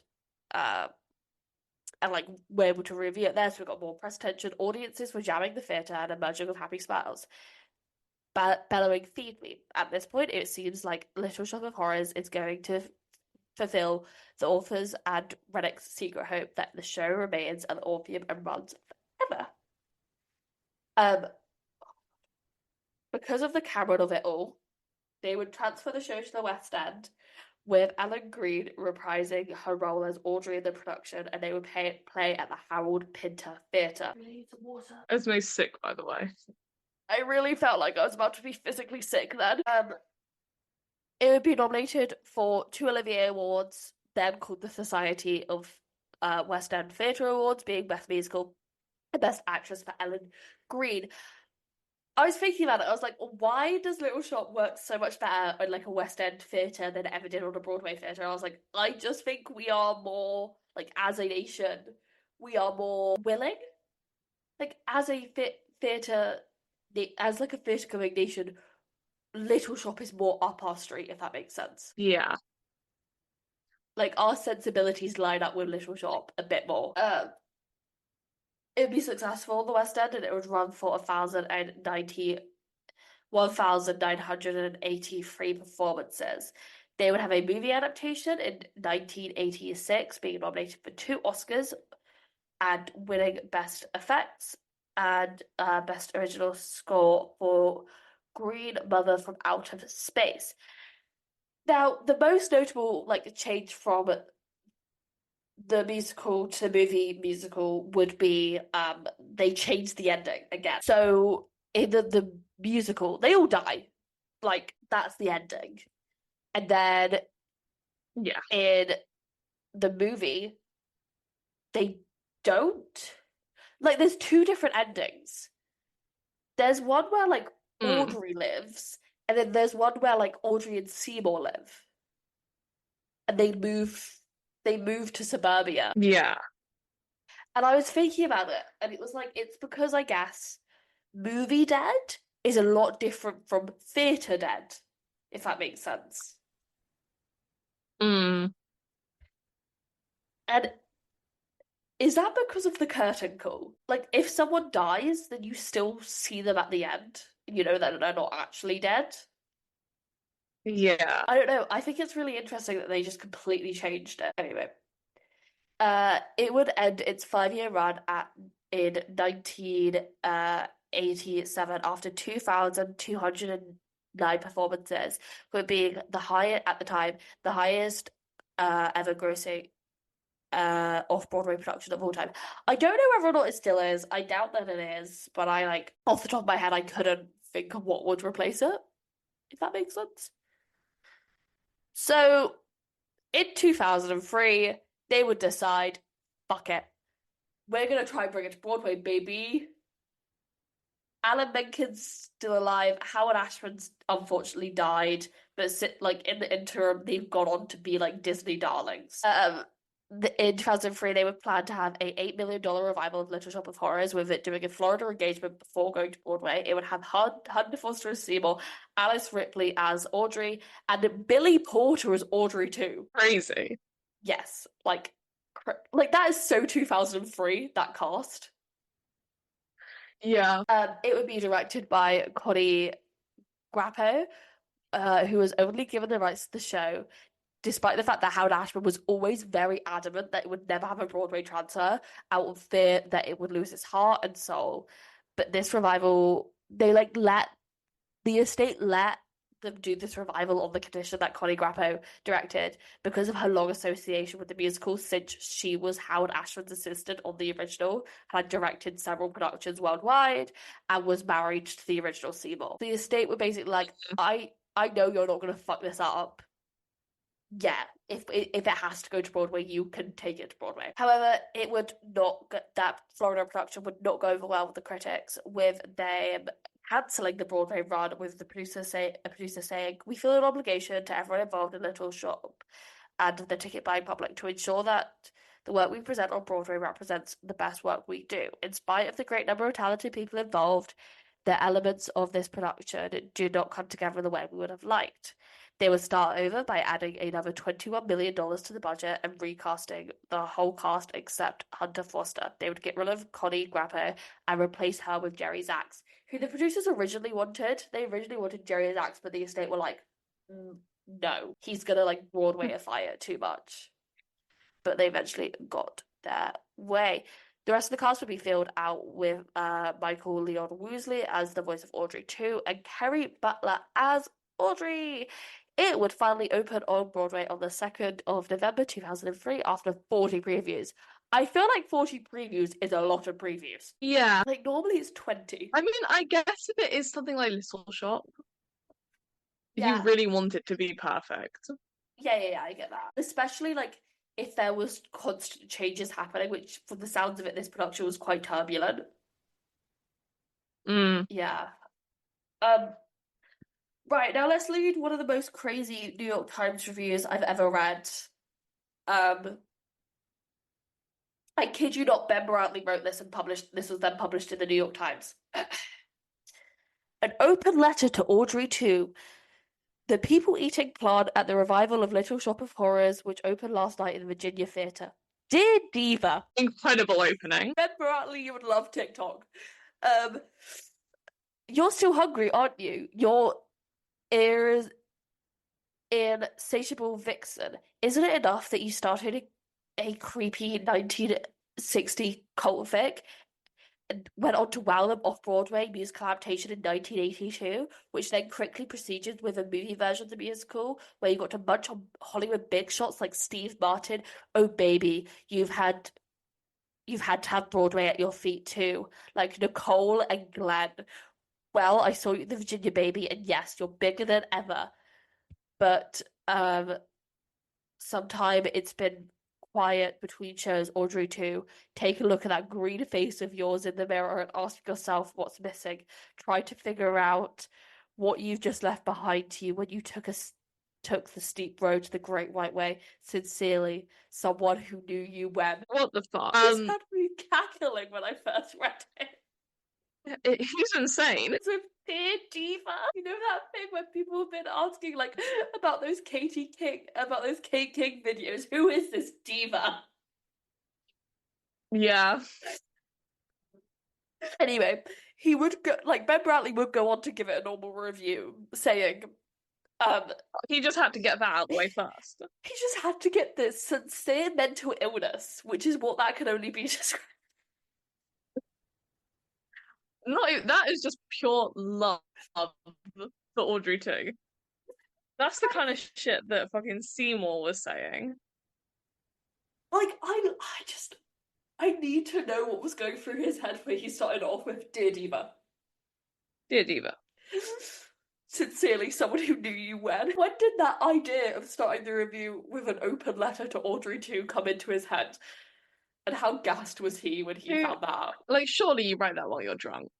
like were able to review it there, so we got more press attention. Audiences were jamming the theatre and emerging with happy smiles. Bellowing "Feed me." At this point, it seems like Little Shop of Horrors is going to fulfill the authors and Rennick's secret hope that the show remains at the Orpheum and runs forever. Because of the Cameron of it all, they would transfer the show to the West End, with Ellen Greene reprising her role as Audrey in the production, and they would play at the Harold Pinter Theatre. Esme's sick, by the way. I really felt like I was about to be physically sick then. It would be nominated for 2 Olivier Awards, then called the Society of West End Theatre Awards, being Best Musical and Best Actress for Ellen Greene. I was thinking about it. I was like, why does Little Shop work so much better on like a West End theatre than it ever did on a Broadway theatre? I was like, I just think we are more, like, as a nation, we are more willing. Like, as a theatre, as like a theatre-going nation, Little Shop is more up our street, if that makes sense. Yeah. Like, our sensibilities line up with Little Shop a bit more. It would be successful in the West End, and it would run for 1,983 performances. They would have a movie adaptation in 1986, being nominated for 2 Oscars and winning Best Effects and Best Original Score for Green Mother from Outer Space. Now, the most notable like change from the musical to movie musical would be they changed the ending again. So in the musical, they all die. Like, that's the ending. And then Yeah. in the movie, they don't. Like, there's 2 different endings. There's one where like Audrey lives, and then there's one where like Audrey and Seymour live. And they move to suburbia. Yeah. And I was thinking about it, and it was like, it's because I guess movie dead is a lot different from theatre dead, if that makes sense. Mm. And is that because of the curtain call? Like, if someone dies, then you still see them at the end. You know that they're not actually dead. Yeah. I don't know. I think it's really interesting that they just completely changed it. Anyway, it would end its 5-year run in 1987 after 2,200 nine performances, with being the high at the time, the highest ever grossing off-Broadway production of all time. I don't know whether or not it still is. I doubt that it is, but I like off the top of my head, I couldn't think of what would replace it, if that makes sense. So in 2003, they would decide, fuck it. We're gonna try and bring it to Broadway, baby. Alan Menken's still alive. Howard Ashman's unfortunately died, but like in the interim, they've gone on to be like Disney darlings. In 2003, they would plan to have a $8 million revival of Little Shop of Horrors, with it doing a Florida engagement before going to Broadway. It would have Hunter Foster as Seymour, Alice Ripley as Audrey, and Billy Porter as Audrey too. Crazy. Yes, like that is so 2003, that cast. Yeah. It would be directed by Connie Grappo, who was only given the rights to the show, despite the fact that Howard Ashman was always very adamant that it would never have a Broadway transfer out of fear that it would lose its heart and soul. But this revival, they like let the estate let them do this revival on the condition that Connie Grappo directed, because of her long association with the musical, since she was Howard Ashman's assistant on the original, had directed several productions worldwide, and was married to the original Seymour. The estate were basically like, I know you're not going to fuck this up. Yeah, if it has to go to Broadway, you can take it to Broadway. However, it would not that Florida production would not go over well with the critics, with them cancelling the Broadway run, with the producer saying, "We feel an obligation to everyone involved in Little Shop and the ticket buying public to ensure that the work we present on Broadway represents the best work we do. In spite of the great number of talented people involved, the elements of this production do not come together the way we would have liked." They would start over by adding another $21 million to the budget and recasting the whole cast except Hunter Foster. They would get rid of Connie Grappo and replace her with Jerry Zaks, who the producers originally wanted. They originally wanted Jerry Zaks, but the estate were like, no, he's gonna like Broadwayify it too much. But they eventually got their way. The rest of the cast would be filled out with Michael Leon Woosley as the voice of Audrey 2 and Kerry Butler as Audrey. It would finally open on Broadway on the 2nd of November 2003 after 40 previews. I feel like 40 previews is a lot of previews. Yeah. Like, normally it's 20. I mean, I guess if it is something like Little Shop, Yeah. you really want it to be perfect. Yeah, I get that. Especially, like, if there was constant changes happening, which, from the sounds of it, this production was quite turbulent. Yeah. Right, now let's read one of the most crazy New York Times reviews I've ever read. I kid you not, Ben Brantley wrote this and this was then published in the New York Times. An open letter to Audrey 2. The people-eating plant at the revival of Little Shop of Horrors, which opened last night in the Virginia Theatre. Dear Diva. Incredible opening. Ben Brantley, you would love TikTok. You're still hungry, aren't you? Your ears insatiable vixen. Isn't it enough that you started a creepy 1960 cult fic and went on to wow them off-Broadway musical adaptation in 1982, which then quickly proceeded with a movie version of the musical where you got to munch on Hollywood big shots like Steve Martin. Oh baby, you've had to have Broadway at your feet too, like Nicole and Glenn. Well, I saw you at the Virginia Baby, and yes, you're bigger than ever. But sometime it's been quiet between shows. Audrey 2, take a look at that green face of yours in the mirror and ask yourself what's missing. Try to figure out what you've just left behind to you when you took the steep road to the Great White Way. Sincerely, someone who knew you when. What the fuck? This had me cackling when I first read it. He's insane. It's with Dear Diva. You know that thing when people have been asking like about those Kate King videos? Who is this diva? Yeah. Anyway, he would go like Ben Brantley would go on to give it a normal review, saying, he just had to get that out of the way first. He just had to get this sincere mental illness, which is what that can only be described. No, that is just pure love for Audrey too. That's the kind of shit that fucking Seymour was saying. Like, I need to know what was going through his head when he started off with Dear Diva. Dear Diva. Sincerely, someone who knew you when. When did that idea of starting the review with an open letter to Audrey 2 come into his head? And how gassed was he when he found that out? Like, surely you write that while you're drunk.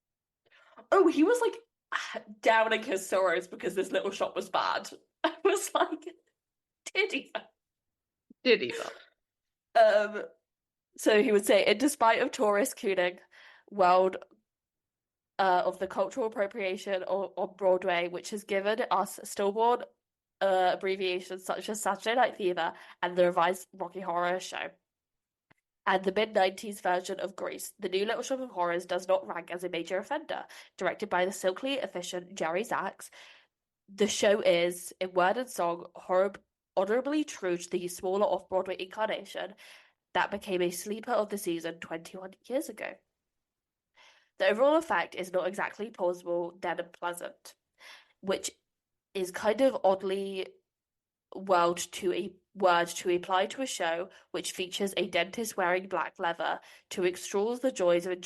Oh, he was like downing his sorrows because this little shop was bad. I was like, Dear Diva. Dear Diva. So he would say, in despite of tourist cooning, world of the cultural appropriation on Broadway, which has given us stillborn abbreviations such as Saturday Night Fever and the revised Rocky Horror Show. And the mid-90s version of Grease, the new Little Shop of Horrors does not rank as a major offender. Directed by the silkly efficient Jerry Zaks, the show is, in word and song, honorably true to the smaller off-Broadway incarnation that became a sleeper of the season 21 years ago. The overall effect is not exactly plausible, then pleasant, which is kind of oddly word to apply to a show which features a dentist wearing black leather to extol the joys of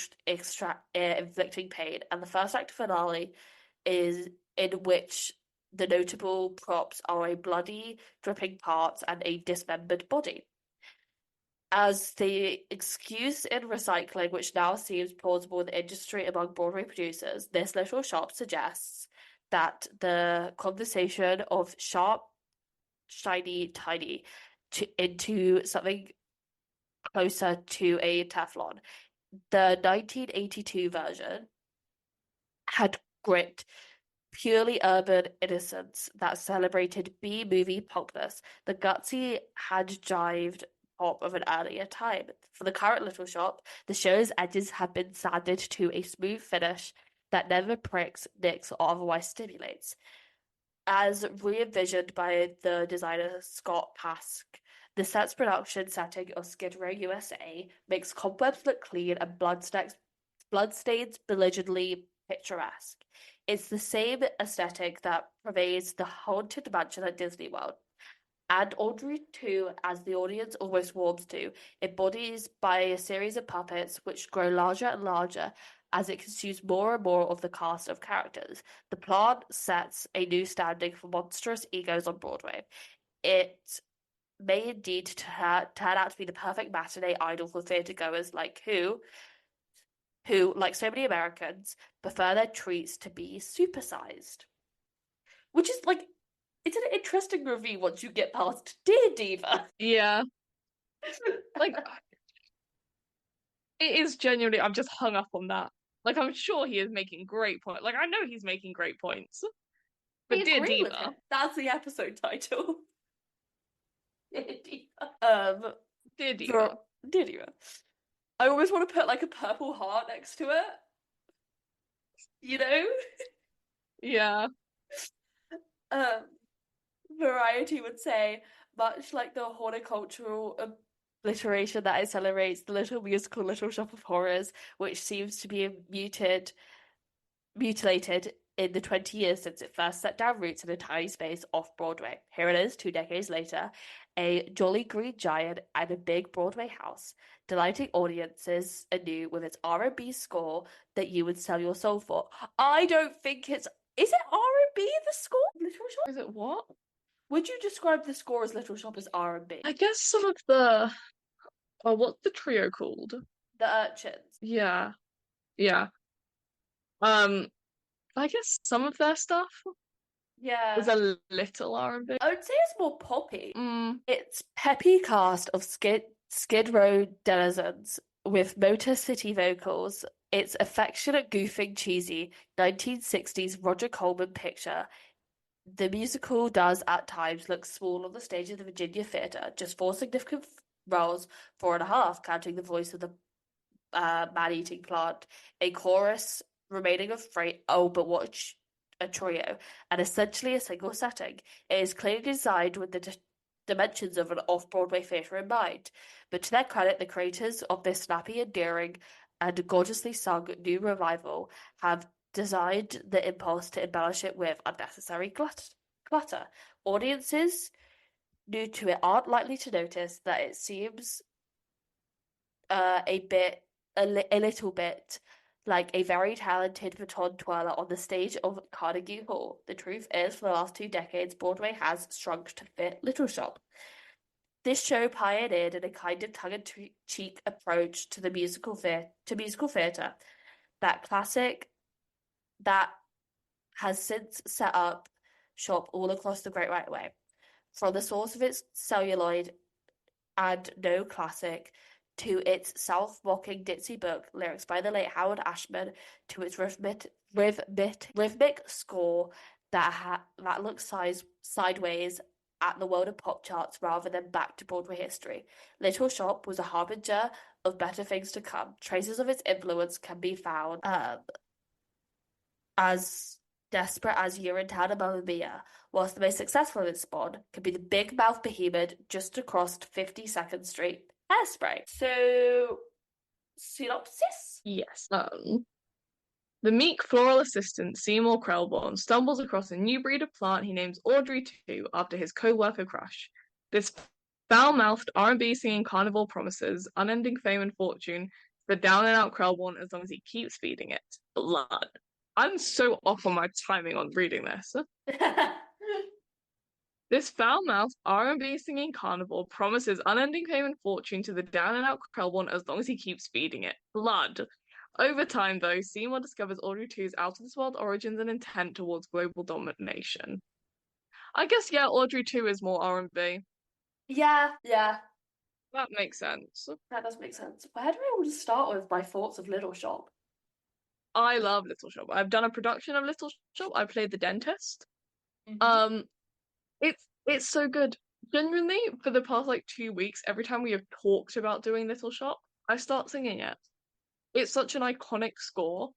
inflicting pain, and the first act finale is in which the notable props are a bloody, dripping parts and a dismembered body. As the excuse in recycling, which now seems plausible in the industry among Broadway producers, this little shop suggests that the conversation of sharp, shiny, tiny into something closer to a Teflon. The 1982 version had grit, purely urban innocence that celebrated B-movie punkness, the gutsy hand-jived pop of an earlier time. For the current Little Shop, the show's edges have been sanded to a smooth finish that never pricks, nicks, or otherwise stimulates. As re-envisioned by the designer Scott Pask, the set's production setting of Skid Row, USA makes cobwebs look clean and bloodstains belligerently picturesque. It's the same aesthetic that pervades the haunted mansion at Disney World. And Audrey 2, as the audience almost warms to, embodies by a series of puppets which grow larger and larger as it consumes more and more of the cast of characters. The plot sets a new standing for monstrous egos on Broadway. It may indeed turn out to be the perfect matinee idol for theatergoers who, like so many Americans, prefer their treats to be supersized. Which is like, it's an interesting review once you get past Dear Diva. Yeah. Like, it is genuinely, I'm just hung up on that. Like, I'm sure he is making great points. Like, I know he's making great points. But Dear Diva. That's the episode title. Dear Diva. Dear Diva. Dear Diva. I always want to put like a purple heart next to it. You know? Yeah. Variety would say, much like the horticultural alliteration that it celebrates, the little musical Little Shop of Horrors, which seems to be mutilated in the 20 years since it first set down roots in a tiny space off Broadway. Here it is, 2 decades later, a jolly green giant and a big Broadway house, delighting audiences anew with its R&B score that you would sell your soul for. I don't think it's... Is it R&B, the score? Little Shop? Is it what? Would you describe the score as Little Shop as R&B? I guess some of the... Oh, what's the trio called? The Urchins. Yeah. Yeah. I guess some of their stuff is a little R&B. I would say it's more poppy. It's peppy cast of Skid Row denizens with Motor City vocals. It's affectionate, goofing, cheesy 1960s Roger Corman picture. The musical does at times look small on the stage of the Virginia Theatre, just 4 significant roles, 4.5, counting the voice of the man-eating plant, a chorus remaining of freight. Oh, but what a trio, and essentially a single setting. It is clearly designed with the dimensions of an off-Broadway theatre in mind, but to their credit, the creators of this snappy, endearing, and gorgeously sung new revival have designed the impulse to embellish it with unnecessary clutter. Audiences new to it aren't likely to notice that it seems a little bit like a very talented baton twirler on the stage of Carnegie Hall. The truth is, for the last 2 decades, Broadway has shrunk to fit Little Shop. This show pioneered in a kind of tongue-in-cheek approach to musical theatre, that classic that has since set up shop all across the Great White Way. From the source of its celluloid and no classic to its self-mocking ditzy book, lyrics by the late Howard Ashman, to its rhythmic score that looks sideways at the world of pop charts rather than back to Broadway history. Little Shop was a harbinger of better things to come. Traces of its influence can be found as desperate as Urinetown and Mamma Mia, whilst the most successful of its spawn could be the big mouth behemoth just across 52nd Street, Hairspray. So, synopsis? Yes. The meek floral assistant Seymour Krelborn stumbles across a new breed of plant he names Audrey 2 after his co-worker crush. This foul-mouthed R&B singing carnival promises unending fame and fortune for down-and-out Krelborn as long as he keeps feeding it blood. I'm so off on my timing on reading this. This foul-mouthed R&B singing carnival promises unending fame and fortune to the down-and-out Krelborn as long as he keeps feeding it blood. Over time, though, Seymour discovers Audrey 2's out-of-this-world origins and intent towards global domination. I guess, yeah, Audrey 2 is more R&B. Yeah. That makes sense. That does make sense. Where do I want to start with my thoughts of Little Shop? I love Little Shop. I've done a production of Little Shop. I played the dentist. Mm-hmm. It's so good. Genuinely, for the past 2 weeks, every time we have talked about doing Little Shop, I start singing it. It's such an iconic score.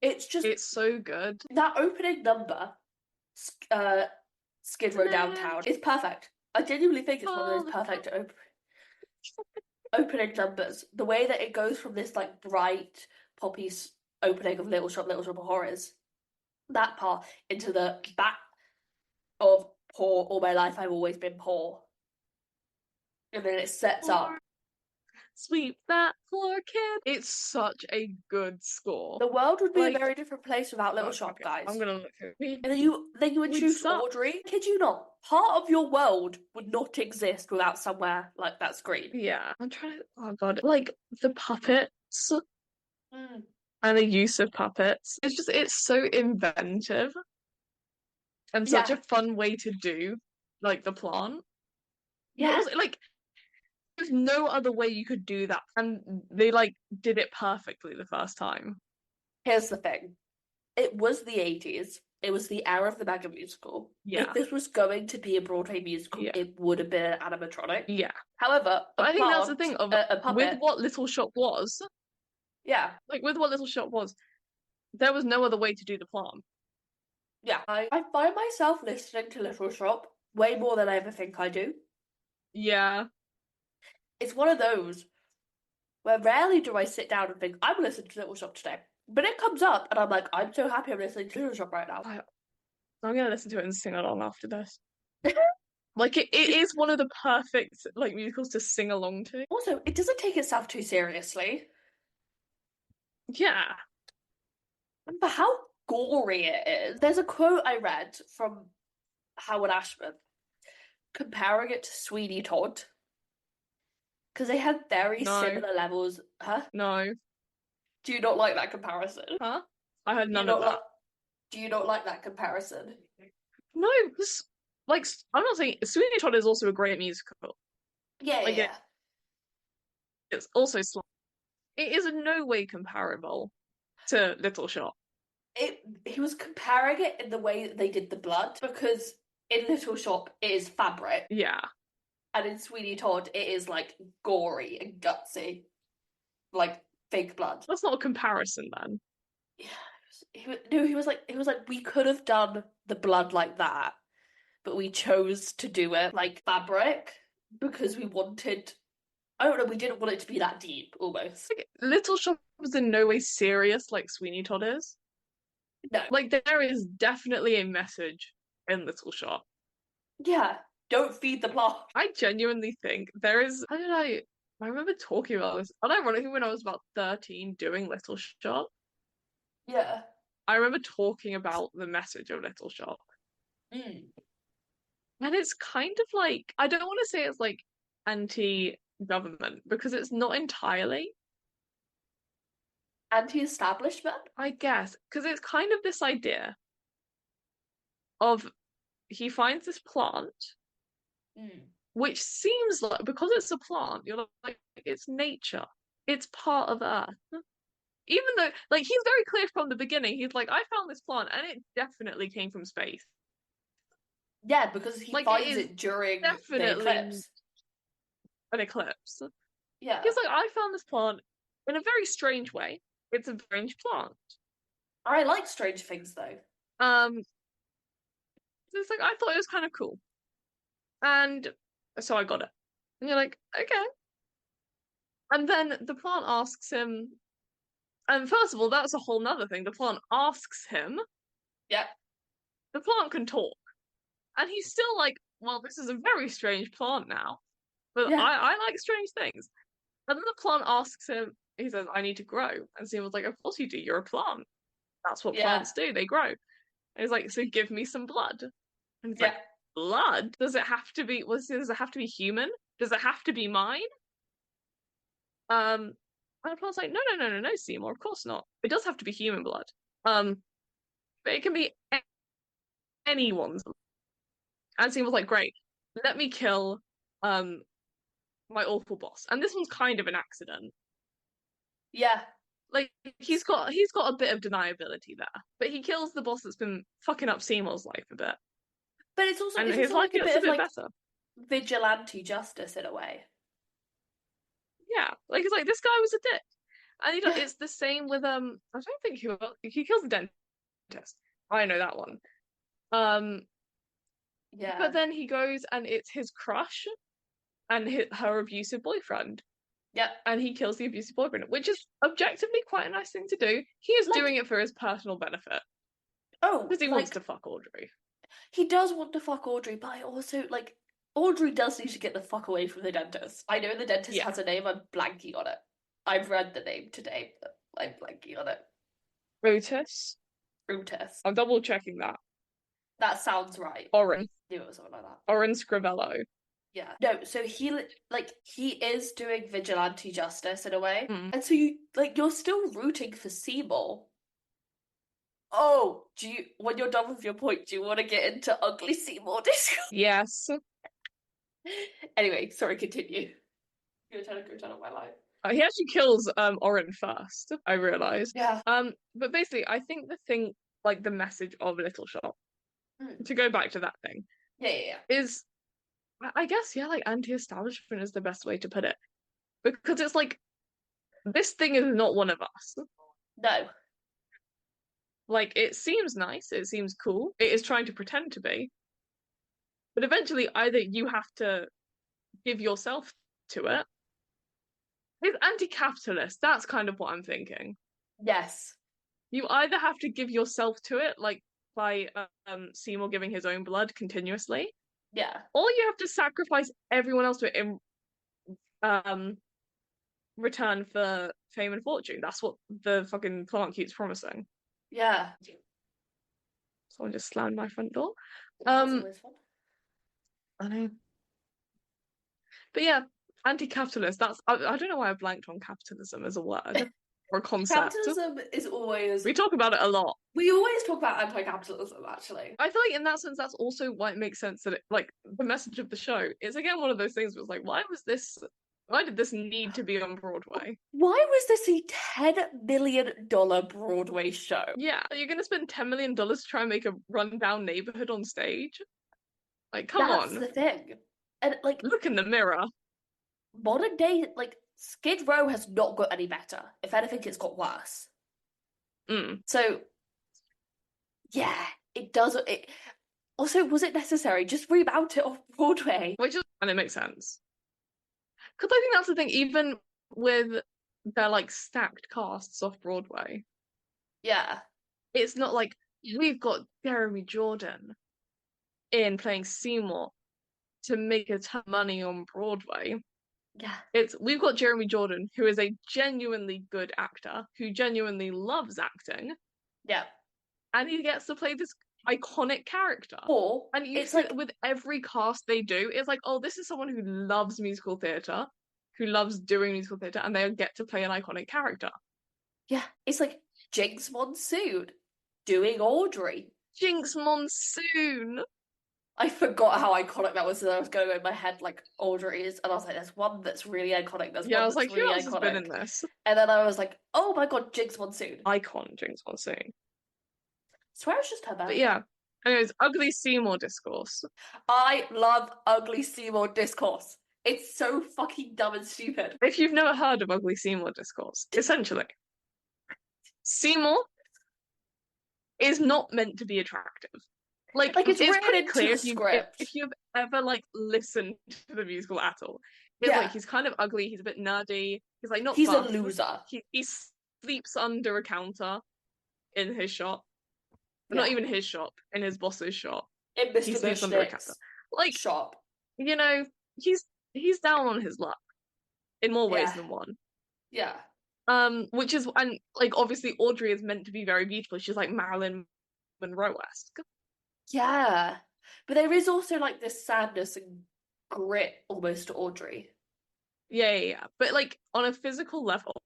It's so good. That opening number, Skid Row Downtown, is perfect. I genuinely think it's one of those perfect opening numbers. The way that it goes from this bright poppy opening of Little Shop of Horrors, that part, into the back of Poor, All My Life I've Always Been Poor. And then it sets up. Sweep that poor kid. It's such a good score. The world would be a very different place without Little Shop, okay. guys. I'm gonna look at it. And then you introduce Audrey. Kid you not? Part of your world would not exist without somewhere like that screen. Yeah, I'm trying to. Oh god, the puppets Mm. and the use of puppets. It's so inventive and such a fun way to do the plant. Yeah. Also, there's no other way you could do that, and they did it perfectly the first time. Here's the thing. It was the 80s. It was the era of the mega musical. Yeah. If this was going to be a Broadway musical, it would have been animatronic. Yeah. However, I think that's the thing of with what Little Shop was. Yeah. With what Little Shop was, there was no other way to do the plant. Yeah. I find myself listening to Little Shop way more than I ever think I do. Yeah. It's one of those where rarely do I sit down and think, I'm listening to Little Shop today. But it comes up and I'm like, I'm so happy I'm listening to Little Shop right now. I'm gonna listen to it and sing along after this. It is one of the perfect musicals to sing along to. Also, it doesn't take itself too seriously. Yeah. For how gory it is. There's a quote I read from Howard Ashman comparing it to Sweeney Todd. Because they have very similar levels. Huh? No. Do you not like that comparison? Huh? I heard none of that. Do you not like that comparison? No, because, I'm not saying Sweeney Todd is also a great musical. Yeah. It's also slow. It is in no way comparable to Little Shop. He was comparing it in the way that they did the blood, because in Little Shop it is fabric. Yeah. And in Sweeney Todd it is gory and gutsy. Fake blood. That's not a comparison then. Yeah. He was like, we could have done the blood like that, but we chose to do it like fabric because we wanted. I don't know. We didn't want it to be that deep, almost. Little Shop was in no way serious like Sweeney Todd is. No. Like, there is definitely a message in Little Shop. Yeah. Don't feed the plot. I genuinely think there is. How did I remember talking about this. Unironically, when I was about 13 doing Little Shop, Yeah. I remember talking about the message of Little Shop. Mm. And it's kind of like, I don't want to say it's like anti-government because it's not entirely, Anti-establishment? I guess, because it's kind of this idea of he finds this plant, Mm. which seems like, because it's a plant, you're like, it's nature, it's part of Earth. Even though, like, he's very clear from the beginning, he's like, I found this plant and it definitely came from space. Yeah, because he Like, it finds is it during the definitely eclipse. an eclipse. Yeah. He's like, I found this plant in a very strange way. It's a strange plant. I like strange things though. Um, so it's like I thought it was kind of cool, and so I got it. And you're like, okay. And then the plant asks him, and first of all, that's a whole nother thing. The plant asks him. Yep. The plant can talk, and he's still like, well, this is a very strange plant now, but Yeah. I like strange things. And then the plant asks him. He says, I need to grow. And Seymour's like, of course you do. You're a plant. That's what Yeah. plants do. They grow. And he's like, so give me some blood. And it's Yeah. like, blood? Does it have to be, does it have to be human? Does it have to be mine? And the plant's like, no, Seymour, of course not. It does have to be human blood. But it can be anyone's. And Seymour's like, great, let me kill my awful boss. And this one's kind of an accident. Yeah. Like he's got a bit of deniability there, but he kills the boss that's been fucking up Seymour's life a bit, But it's also and his life like a gets bit a of bit like better. vigilante justice in a way. Yeah, like it's like this guy was a dick, and Yeah. it's the same with I don't think he kills the dentist. I know that one. Um, Yeah. but then he goes and it's his crush and her abusive boyfriend, Yep. and he kills the abusive boyfriend, which is objectively quite a nice thing to do. He is Like, doing it for his personal benefit oh, because he wants like to fuck Audrey. he does want to fuck Audrey, but I also like Audrey does need to get the fuck away from the dentist. I know the dentist Yeah, has a name, I'm blanking on it. I've read the name today, but I'm blanking on it. Otis. Brutus. I'm double checking that. That sounds right. Oren. I knew it was something like that. Oren Scrivello. Yeah. No, so he is doing vigilante justice in a way. Mm. And so you're still rooting for Seymour. Oh, when you're done with your point, do you want to get into ugly Seymour discourse? Yes. Anyway, sorry, continue. You're trying to go down on my life. He actually kills Oren first, I realized. Yeah. But basically I think the thing, like the message of Little Shop, to go back to that thing, Yeah. is I guess, yeah, like anti-establishment is the best way to put it. Because it's like this thing is not one of us. No. Like it seems nice, it seems cool, it is trying to pretend to be. But eventually either you have to give yourself to it. It's anti-capitalist, that's kind of what I'm thinking. Yes. You either have to give yourself to it, like by Seymour giving his own blood continuously, Yeah. or you have to sacrifice everyone else to it in return for fame and fortune. That's what the fucking plant keeps promising. Yeah. Someone just slammed my front door. That's always fun. I know. But yeah, anti-capitalist. That's I don't know why I blanked on capitalism as a word or a concept. Capitalism is always. We talk about it a lot. We always talk about anti-capitalism, actually. I feel like in that sense, that's also why it makes sense that like the message of the show is again one of those things where it's like, why did this need to be on Broadway? Why was this a $10 million Broadway show? Yeah, you're gonna spend $10 million to try and make a rundown neighborhood on stage? Like, come on. That's the thing. And like, look in the mirror. Modern day, like, Skid Row has not got any better. If anything, it's got worse. So, yeah, it does. Also, was it necessary? Just remount it off Broadway. And it makes sense. Because I think that's the thing, even with their like stacked casts off Broadway. Yeah. It's not like we've got Jeremy Jordan in playing Seymour to make a ton of money on Broadway. Yeah. It's we've got Jeremy Jordan, who is a genuinely good actor, who genuinely loves acting, Yeah. and he gets to play this iconic character. Or And you it's see like, it with every cast they do, it's like, oh, this is someone who loves musical theatre, who loves doing musical theatre, and they get to play an iconic character. yeah, it's like Jinx Monsoon doing Audrey. Jinx Monsoon. I forgot how iconic that was, and I was going in my head like Audrey is, and I was like, there's one that's really iconic, there's Yeah, I one was that's like, who really else has been iconic. in this? And then I was like, oh my god, Jinx Monsoon. Icon Jinx Monsoon. Swear it's just her But birthday. yeah. Anyways, ugly Seymour discourse. I love ugly Seymour discourse. It's so fucking dumb and stupid. If you've never heard of ugly Seymour discourse, essentially, Seymour is not meant to be attractive. Like it's it's written pretty into clear the if you script. if you've ever like listened to the musical at all. It's like Yeah, he's kind of ugly, he's a bit nerdy, he's like not he's a buff. loser. He sleeps under a counter in his shop. Not Yeah, even his shop, in his boss's shop. in He Mr. sleeps under a counter. Mushnick's Like, shop. you know, he's down on his luck in more ways Yeah, than one. yeah, Which is and like obviously Audrey is meant to be very beautiful. She's like Marilyn Monroe-esque. yeah. But there is also like this sadness and grit almost to Audrey. Yeah. But like on a physical level,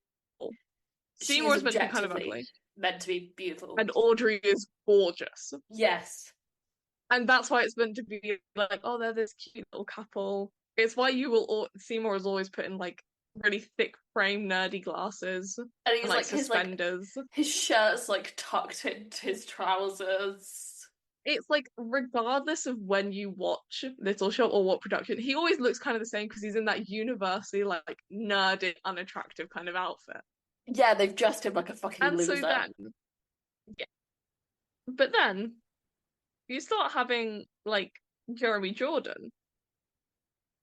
She Seymour is is meant to be kind of objectively ugly, meant to be beautiful. and Audrey is gorgeous. Yes. And that's why it's meant to be like, oh, they're this cute little couple. It's why Seymour is always put in like really thick frame nerdy glasses And and he's like like suspenders. his shirt's like tucked into his trousers. It's like regardless of when you watch Little Shop or what production, he always looks kind of the same because he's in that universally like nerdy, unattractive kind of outfit. Yeah, they've dressed him like a fucking And so loser. then, yeah. But then you start having like Jeremy Jordan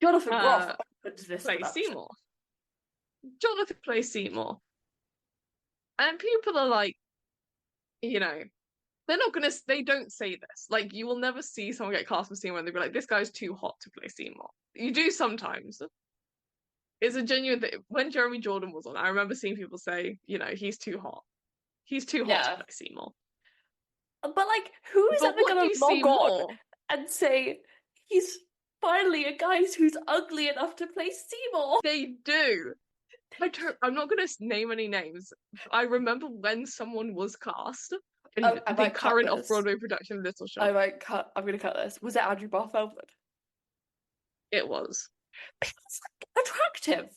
Jonathan Groff uh opened this play production. Seymour. Jonathan plays Seymour. And people are like, you know, they don't say this. Like, you will never see someone get cast for Seymour and they'll be like, this guy's too hot to play Seymour. You do sometimes. It's a genuine thing. When Jeremy Jordan was on, I remember seeing people say, you know, he's too hot. He's too hot to Yeah. play Seymour. But like, who is But ever what gonna you see log on more, and say he's finally a guy who's ugly enough to play Seymour? they do. I'm not going to name any names. I remember when someone was cast in Oh, I the might cut current this. off-Broadway production of Little I Shop. might cut. I'm gonna cut this. Was it Andrew Barth-Feldman? It was. He was like attractive.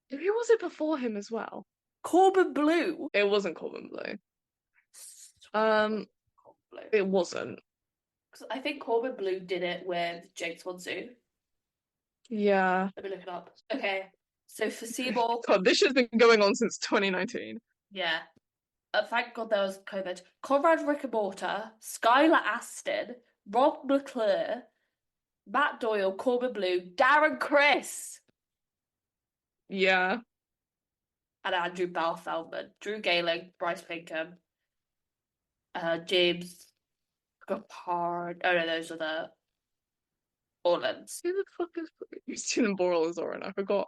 Who was it before him as well? Corbin Bleu. It wasn't Corbin Bleu. Corbin Bleu. It wasn't. Because I think Corbin Bleu did it with Jinx Monsoon. Yeah. Let me look it up. Okay, so for Seymour, God, this has been going on since 2019. yeah. Thank God there was COVID. Conrad Rickaborta, Skylar Aston, Rob McClure, Matt Doyle, Corbin Bleu, Darren Criss, Yeah. and Andrew Barth-Feldman, Drew Gayling, Bryce Pinkham, James Gapard. Oh no, those are the Orlands. Who the fuck is Christian Borle is Oren? I forgot.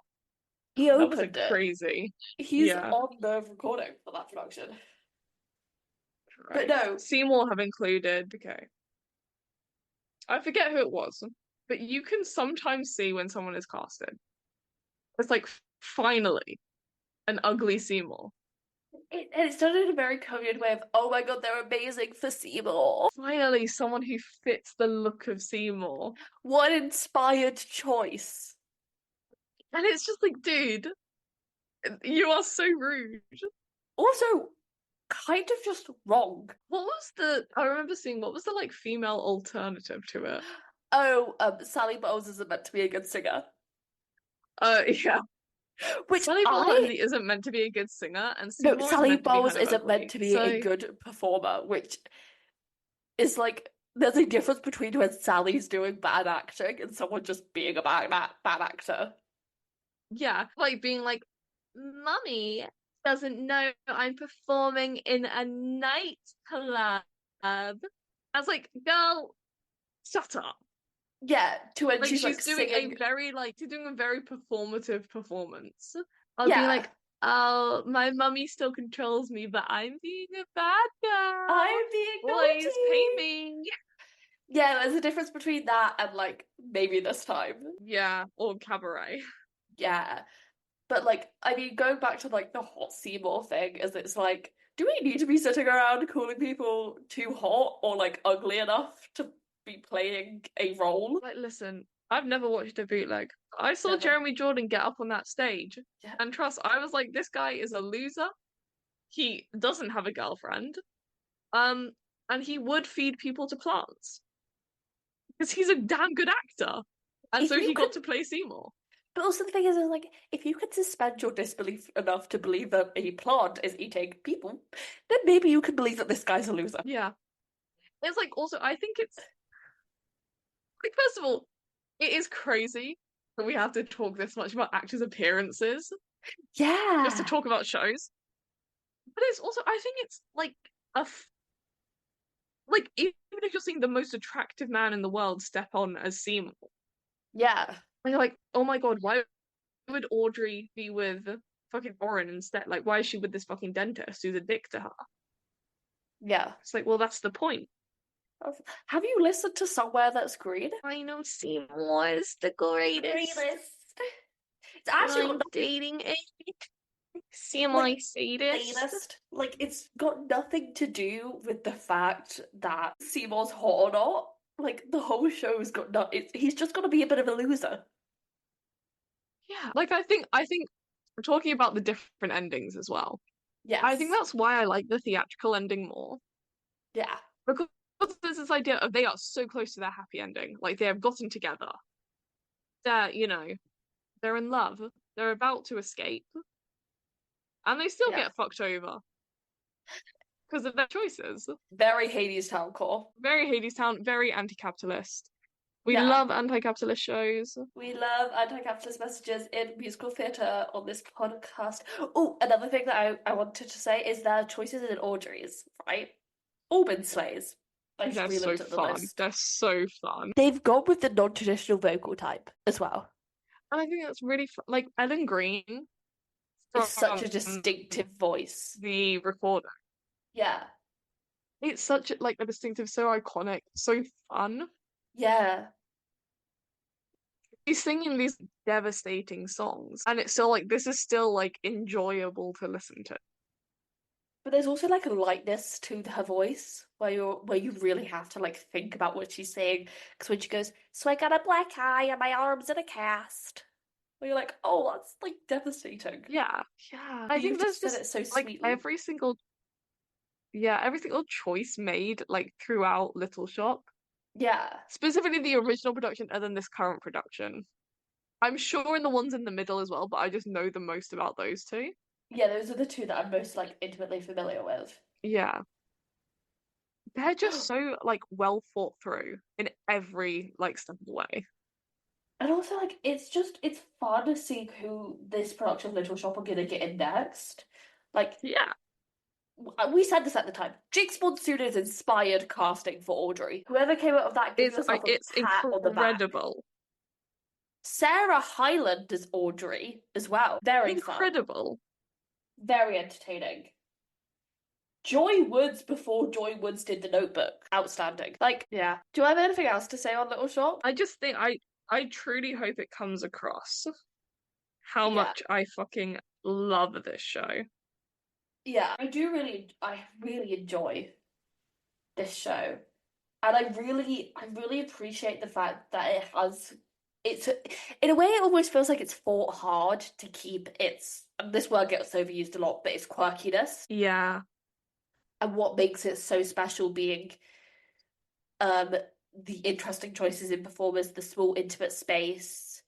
He That was opened it. crazy. He's Yeah. on the recording for that production. Right. But no. Seymour have included, okay. I forget who it was, but you can sometimes see when someone is casted. It's like, finally, an ugly Seymour. And it's done in a very coveted way of, oh my god, they're amazing for Seymour. Finally, someone who fits the look of Seymour. What inspired choice. And it's just like, dude, you are so rude. Also, kind of just wrong. I remember seeing, what was the like female alternative to it? Oh, Sally Bowles isn't meant to be a good singer. Yeah. Which Sally Bowles actually isn't meant to be a good singer, and Seymour is Sally meant to be Bowles kind of isn't ugly. meant to be a good performer, which is like, there's a difference between when Sally's doing bad acting and someone just being a bad actor. Yeah, like being like, Mummy, doesn't know I'm performing in a nightclub. I was like, girl, shut up. Yeah, to when Like she's like singing. she's doing a very performative performance. I'll be Yeah, like, oh, my mummy still controls me, but I'm being a bad girl. I'm being Boys, pay naughty. me. Yeah, there's a difference between that and like maybe this time. Yeah, or cabaret. Yeah. But like, I mean, going back to like the hot Seymour thing, is it's like, do we need to be sitting around calling people too hot or like ugly enough to be playing a role? Like, listen, I've never watched a bootleg. I saw Never. Jeremy Jordan get up on that stage, Yeah. and trust, I was like, this guy is a loser. He doesn't have a girlfriend. Um, and he would feed people to plants because he's a damn good actor. And If so you he could, got to play Seymour. but also the thing is like, if you could suspend your disbelief enough to believe that a plant is eating people, then maybe you could believe that this guy's a loser. Yeah. It's like also I think it's like first of all, it is crazy that we have to talk this much about actors' appearances just to Yeah. talk about shows. But it's also I think it's like like even if you're seeing the most attractive man in the world step on as Seymour, Yeah. and you're like, oh my god, why would Audrey be with fucking Oren instead? Like, why is she with this fucking dentist who's a dick to her? Yeah. It's like, well, that's the point. Have you listened to Somewhere That's Green? I know Seymour is the greatest. Greatest. It's And actually I'm got dating a like semi-sadist. latest. Like it's got nothing to do with the fact that Seymour's hot or not. Like the whole show's got not. He's just gonna be a bit of a loser. Yeah. Like I think we're talking about the different endings as well. I think Yes. that's why I like the theatrical ending more. Yeah. Because there's this idea of they are so close to their happy ending. Like they have gotten together. They're, they're in love. They're about to escape. And they still Yeah. get fucked over because of their choices. Very Hades Town core. Very Hadestown, very anti-capitalist. We Yeah. love anti-capitalist shows. We love anti-capitalist messages in musical theatre on this podcast. Oh, another thing that I wanted to say is their choices in Audrey's, right? Auburn Slays. I just They're so relooked at the fun. list. They're so fun. They've gone with the non-traditional vocal type as well. And I think that's really fun. Like Ellen Green It's such from a distinctive voice. the recorder. Yeah. It's such like a distinctive, so iconic, so fun. Yeah. He's singing these devastating songs, and it's still like this is still like enjoyable to listen to. But there's also like a lightness to her voice where you really have to like think about what she's saying. Because when she goes, so I got a black eye and my arm's in a cast. Where you're like, oh, that's like devastating. Yeah, yeah. But I you've think there's just said it so like sweetly. every single choice made like throughout Little Shop, Yeah. specifically the original production and then this current production. I'm sure in the ones in the middle as well, but I just know the most about those two. Yeah, those are the two that I'm most like intimately familiar with. Yeah. They're just so like well thought through in every like step of the way. And also like it's fun to see who this production of Little Shop are gonna get in next. Like Yeah. we said this at the time. Jinx Monsoon's inspired casting for Audrey. Whoever came out of that, give yourself It's a pat on the back. incredible. Sarah Hyland as Audrey as well. Very fun. Incredible. Very entertaining. Joy Woods before Joy Woods did The Notebook. Outstanding. Like, yeah. Do I have anything else to say on Little Shop? I just think I truly hope it comes across how Yeah. much I fucking love this show. Yeah, I really enjoy this show. And I really appreciate the fact that it's in a way it almost feels like it's fought hard to keep its this word gets overused a lot, but its quirkiness Yeah. and what makes it so special being um the interesting choices in performers, the small intimate space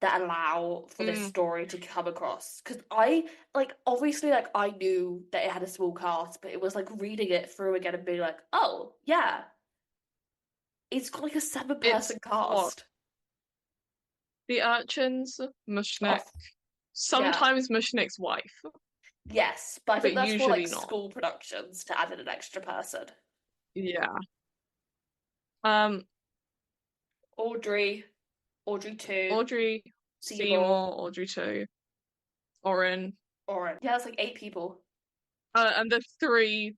that allow for this story to come across. Because I like obviously like I knew that it had a small cast, but it was like reading it through again and being like, oh yeah, it's got like a seven It's person what? cast. The Urchins, Oh, Mushnek, Sometimes Mushnik's wife, Yes, but I but think that's for like usually not. school productions to add in an extra person. Yeah. Um, Audrey, Audrey 2, Audrey, Seymour, Seymour, Audrey 2, Oren, Oren. Yeah, it's like 8 people and the three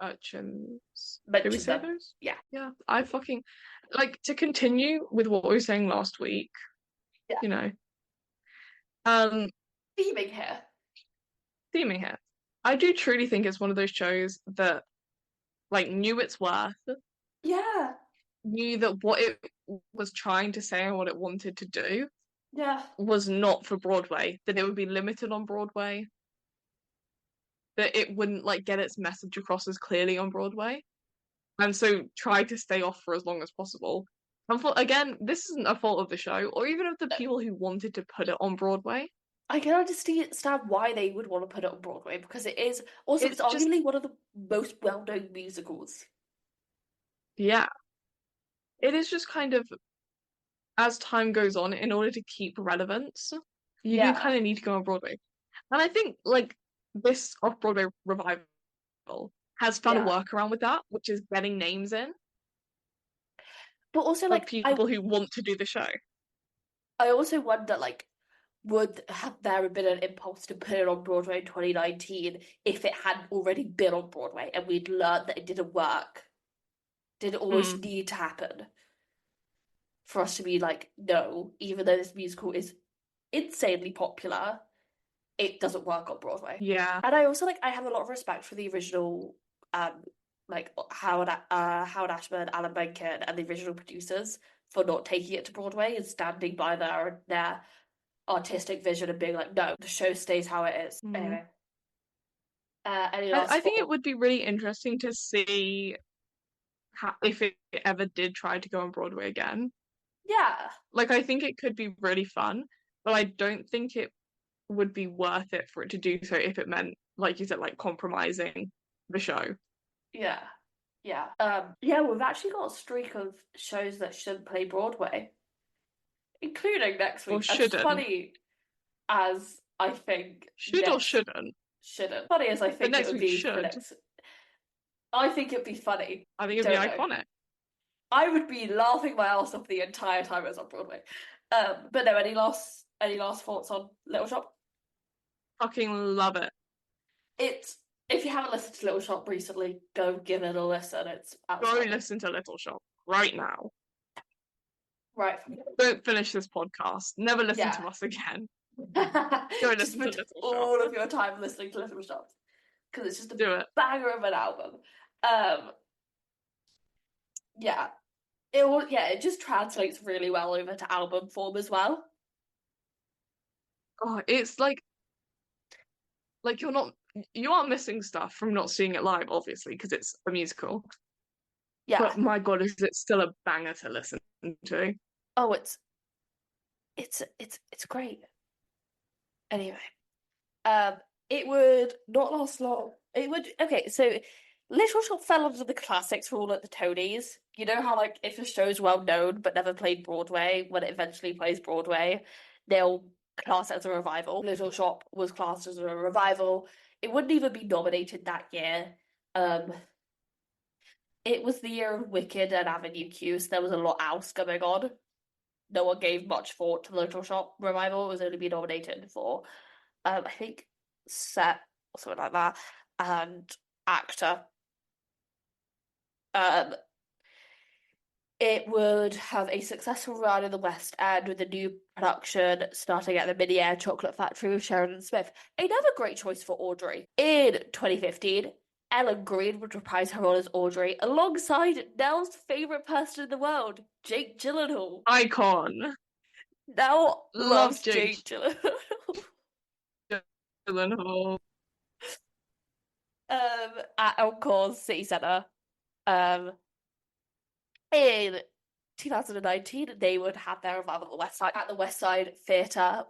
urchins. Did we mention say them. those? Yeah. Yeah, I fucking like to continue with what we were saying last week, Yeah. you know. Um, Theming here. theming here. I do truly think it's one of those shows that like knew its worth, Yeah. knew that what it was trying to say and what it wanted to do Yeah. was not for Broadway, that it would be limited on Broadway, that it wouldn't like get its message across as clearly on Broadway. And so tried to stay off for as long as possible. And again, this isn't a fault of the show or even of the people who wanted to put it on Broadway. I can understand why they would want to put it on Broadway because it is also it's It's just, arguably one of the most well-known musicals. yeah, it is just kind of as time goes on, in order to keep relevance, you do Yeah. kind of need to go on Broadway. And I think like this off-Broadway revival has found a Yeah. workaround with that, which is getting names in But also of like people who want to do the show. I also wonder like would have there been an impulse to put it on Broadway in 2019 if it hadn't already been on Broadway and we'd learned that it didn't work? Did it almost need to happen for us to be like, no, even though this musical is insanely popular, it doesn't work on Broadway. Yeah. And I also like I have a lot of respect for the original like Howard Ashman, Alan Menken, and the original producers for not taking it to Broadway and standing by their artistic vision and being like, no, the show stays how it is. Anyway. Any last I think it thought? would be really interesting to see if it ever did try to go on Broadway again. Yeah. Like, I think it could be really fun, but I don't think it would be worth it for it to do so if it meant, like you said, like compromising the show. Yeah. Yeah. Yeah, we've actually got a streak of shows that shouldn't play Broadway, including next Or week. As shouldn't. funny as I think Should or next shouldn't. shouldn't. Funny as I But think it next would week be for should. next. I think it'd be funny. I think it'd be Don't know. iconic. I would be laughing my ass off the entire time it was on Broadway. But no, any last thoughts on Little Shop? Fucking love it. It's if you haven't listened to Little Shop recently, go give it a listen. It's Go outstanding. listen to Little Shop right now. Right. Don't finish this podcast. Never listen Yeah. to us again. Go listen to Little Shop. all of your time listening to Little Shop because it's just a banger of an album. Yeah, it just translates really well over to album form as well. Oh, it's like you aren't missing stuff from not seeing it live, obviously, because it's a musical. Yeah. But my God, is it still a banger to listen to? Oh, it's great. Anyway, it would not last long. It would okay. So, Little Shop fell under the classics rule at the Tonys. You know how like if a show's well known but never played Broadway, when it eventually plays Broadway, they'll class it as a revival. Little Shop was classed as a revival. It wouldn't even be nominated that year. It was the year of Wicked and Avenue Q, so there was a lot else going on. No one gave much thought to the Little Shop revival. It was only being nominated for, I think, set or something like that, and actor. It would have a successful run in the West End with a new production starting at the Mini Air Chocolate Factory with Sheridan Smith. Another great choice for Audrey. In 2015, Ellen Green would reprise her role as Audrey alongside Nell's favourite person in the world, Jake Gyllenhaal. Icon. Nell loves Jake Gyllenhaal. At Encore's City Centre. In 2019, they would have their revival at the West Side Theatre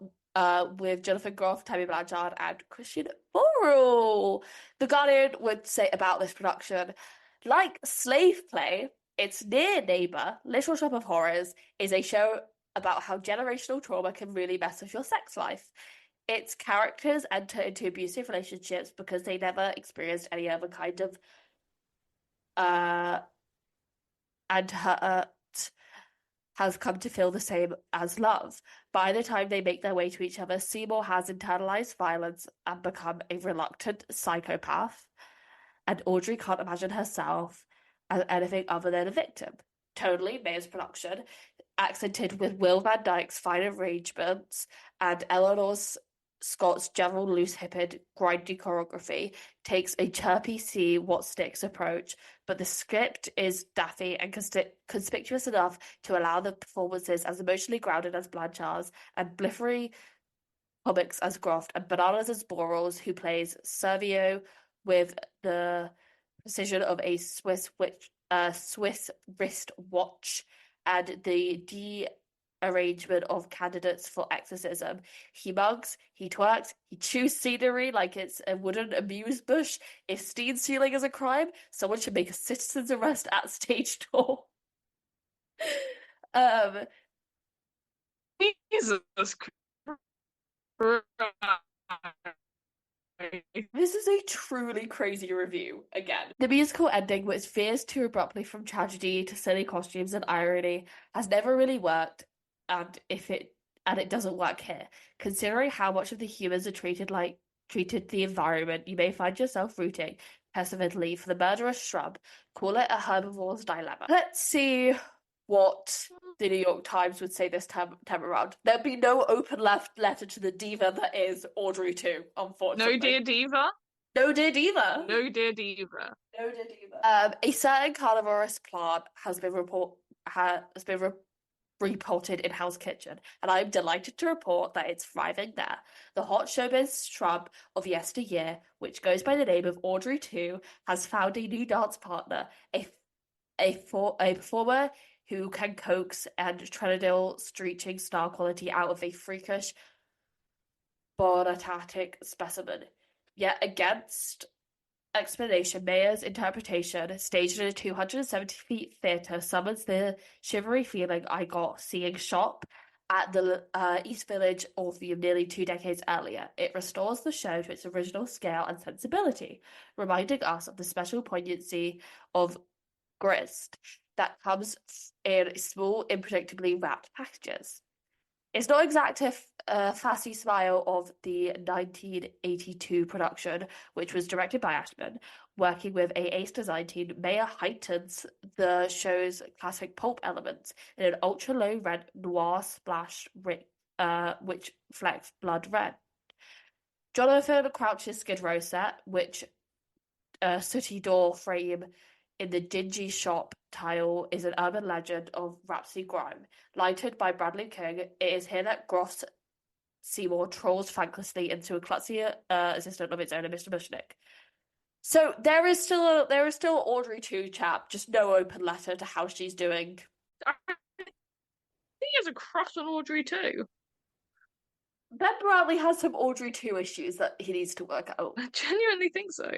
with Jonathan Groff, Tammy Blanchard, and Christian Borle. The Guardian would say about this production, like Slave Play, its near neighbour, Little Shop of Horrors, is a show about how generational trauma can really mess with your sex life. Its characters enter into abusive relationships because they never experienced any other kind of uh and hurt has come to feel the same as love. By the time they make their way to each other, Seymour has internalized violence and become a reluctant psychopath, and Audrey can't imagine herself as anything other than a victim. Totally Mayer's production, accented with Will Van Dyke's fine arrangements and Eleanor Scott's general loose-hipped, grindy choreography, takes a chirpy see what sticks approach, but the script is daffy and conspicuous enough to allow the performances as emotionally grounded as Blanchard's and bliffery comics as Groft and bananas as Borals, who plays Servio with the precision of a Swiss wrist watch and the arrangement of candidates for exorcism. He mugs, he twerks, he chews scenery like it's a wooden amuse bush. If steam stealing is a crime, someone should make a citizen's arrest at stage door. um, Jesus Christ. This is a truly crazy review again. The musical ending, which veers too abruptly from tragedy to silly costumes and irony, has never really worked, and it doesn't work here. Considering how much of the humans are treated the environment, you may find yourself rooting perseverately for the murderous shrub. Call it a herbivore's dilemma. Let's see what the New York Times would say this time around. There'd be no open left letter to the diva that is Audrey 2, unfortunately. No dear diva. No dear diva. No dear diva. No dear diva. A certain carnivorous plant has been reported in Hell's Kitchen, and I'm delighted to report that it's thriving there. The hot showbiz shrub of yesteryear, which goes by the name of Audrey 2, has found a new dance partner, a performer who can coax and Trenadil streaching star quality out of a freakish bonatic specimen. Yet against explanation, Mayer's interpretation, staged in a 270-seat theatre, summons the shivery feeling I got seeing Shop at the East Village Orpheum nearly 2 decades earlier. It restores the show to its original scale and sensibility, reminding us of the special poignancy of grist that comes in small, unpredictably wrapped packages. It's not exactly a fussy smile of the 1982 production, which was directed by Ashman. Working with a ace design team, Mayer heightens the show's classic pulp elements in an ultra-low red noir splash which flecks blood red. Jonathan Crouch's Skid Row set, which sooty door frame in the dingy shop tile is an urban legend of Rhapsody grime. Lighted by Bradley King, it is here that Gross Seymour trolls thanklessly into a klutzy assistant of its owner, Mr. Mushnick. So there is still Audrey 2 chap, just no open letter to how she's doing. I think he has a crush on Audrey too. Ben Bradley has some Audrey 2 issues that he needs to work out. I genuinely think so.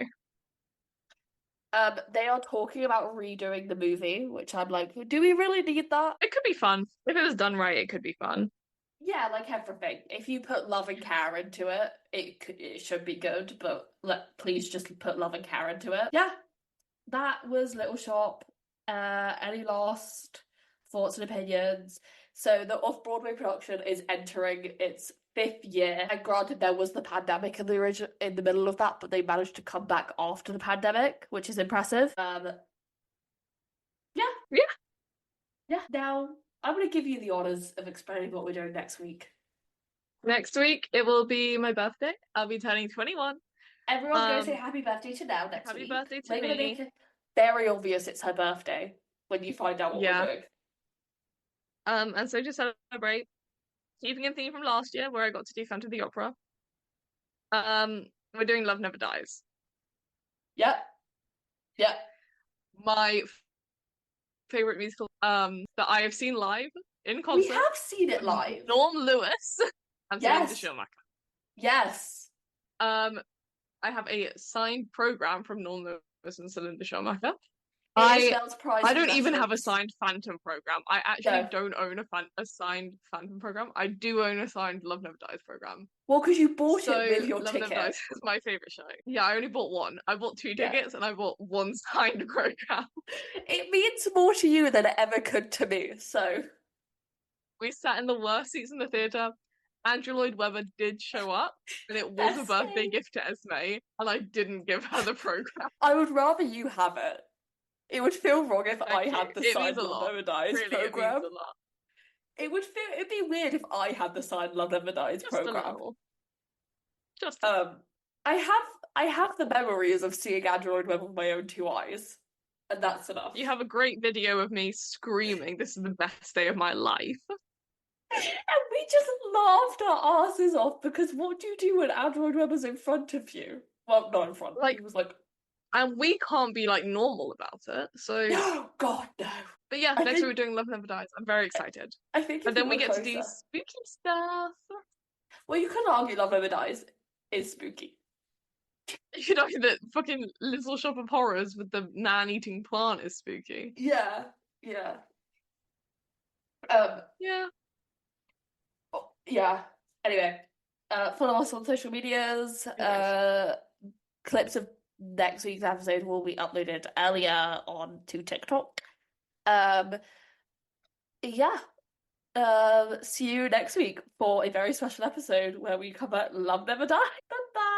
They are talking about redoing the movie, which I'm like, do we really need that? It could be fun. If it was done right, it could be fun. Yeah, like everything. If you put love and care into it, it should be good, but please just put love and care into it. Yeah, that was Little Shop. Any last thoughts and opinions? So the off-Broadway production is entering its 5th year, and granted there was the pandemic in the middle of that, but they managed to come back after the pandemic, which is impressive. Yeah. Now I'm going to give you the honors of explaining what we're doing next week. Next week it will be my birthday. I'll be turning 21. Everyone's going to say happy birthday to Now next happy week. Happy birthday to We're me. going to make it very obvious it's her birthday when you find out what we're doing. And so to celebrate, keeping in theme from last year where I got to do Phantom of the Opera, we're doing Love Never Dies. Yep. My favorite musical that I have seen live in concert. We have seen it live. Norm Lewis and Celine Schumacher. Yes. I have a signed program from Norm Lewis and Celine Schumacher. It is I Mel's prize I for don't even have a preference. signed Phantom program. I actually No. don't own a signed Phantom program. I do own a signed Love Never Dies program. Well, because you bought it with So your Love Never ticket. Dies is my favorite show. Yeah, I only bought one. I bought two Yeah. tickets and I bought one signed program. It means more to you than it ever could to me, so We sat in the worst seats in the theatre. Andrew Lloyd Webber did show up, and it was a birthday Esme. gift to Esme, and I didn't give her the program. I would rather you have it. It would feel wrong if I Thank you. had the It means signed a Love lot. Never Dies Really, it means program. a lot. It'd be weird if I had the signed Love Never Dies Just a program. little. Just a little. Um, I have the memories of seeing Andrew Lloyd Webber with my own two eyes, and that's enough. You have a great video of me screaming, "This is the best day of my life." And we just laughed our asses off because what do you do when Andrew Lloyd Webber's in front of you? Well, not in front. Like, He was like, and we can't be like normal about it. So, no, God, no. but yeah, I next week think we're doing Love Never Dies. I'm very excited. I think And if we then we were get to do closer, spooky stuff. well, you could argue Love Never Dies is spooky. You know, the fucking Little Shop of Horrors with the man-eating plant is spooky. Yeah, yeah. Yeah. Yeah. Anyway, follow us on social medias. Anyways. Clips of next week's episode will be uploaded earlier onto TikTok. Um, yeah. See you next week for a very special episode where we cover Love Never Die. Bye bye.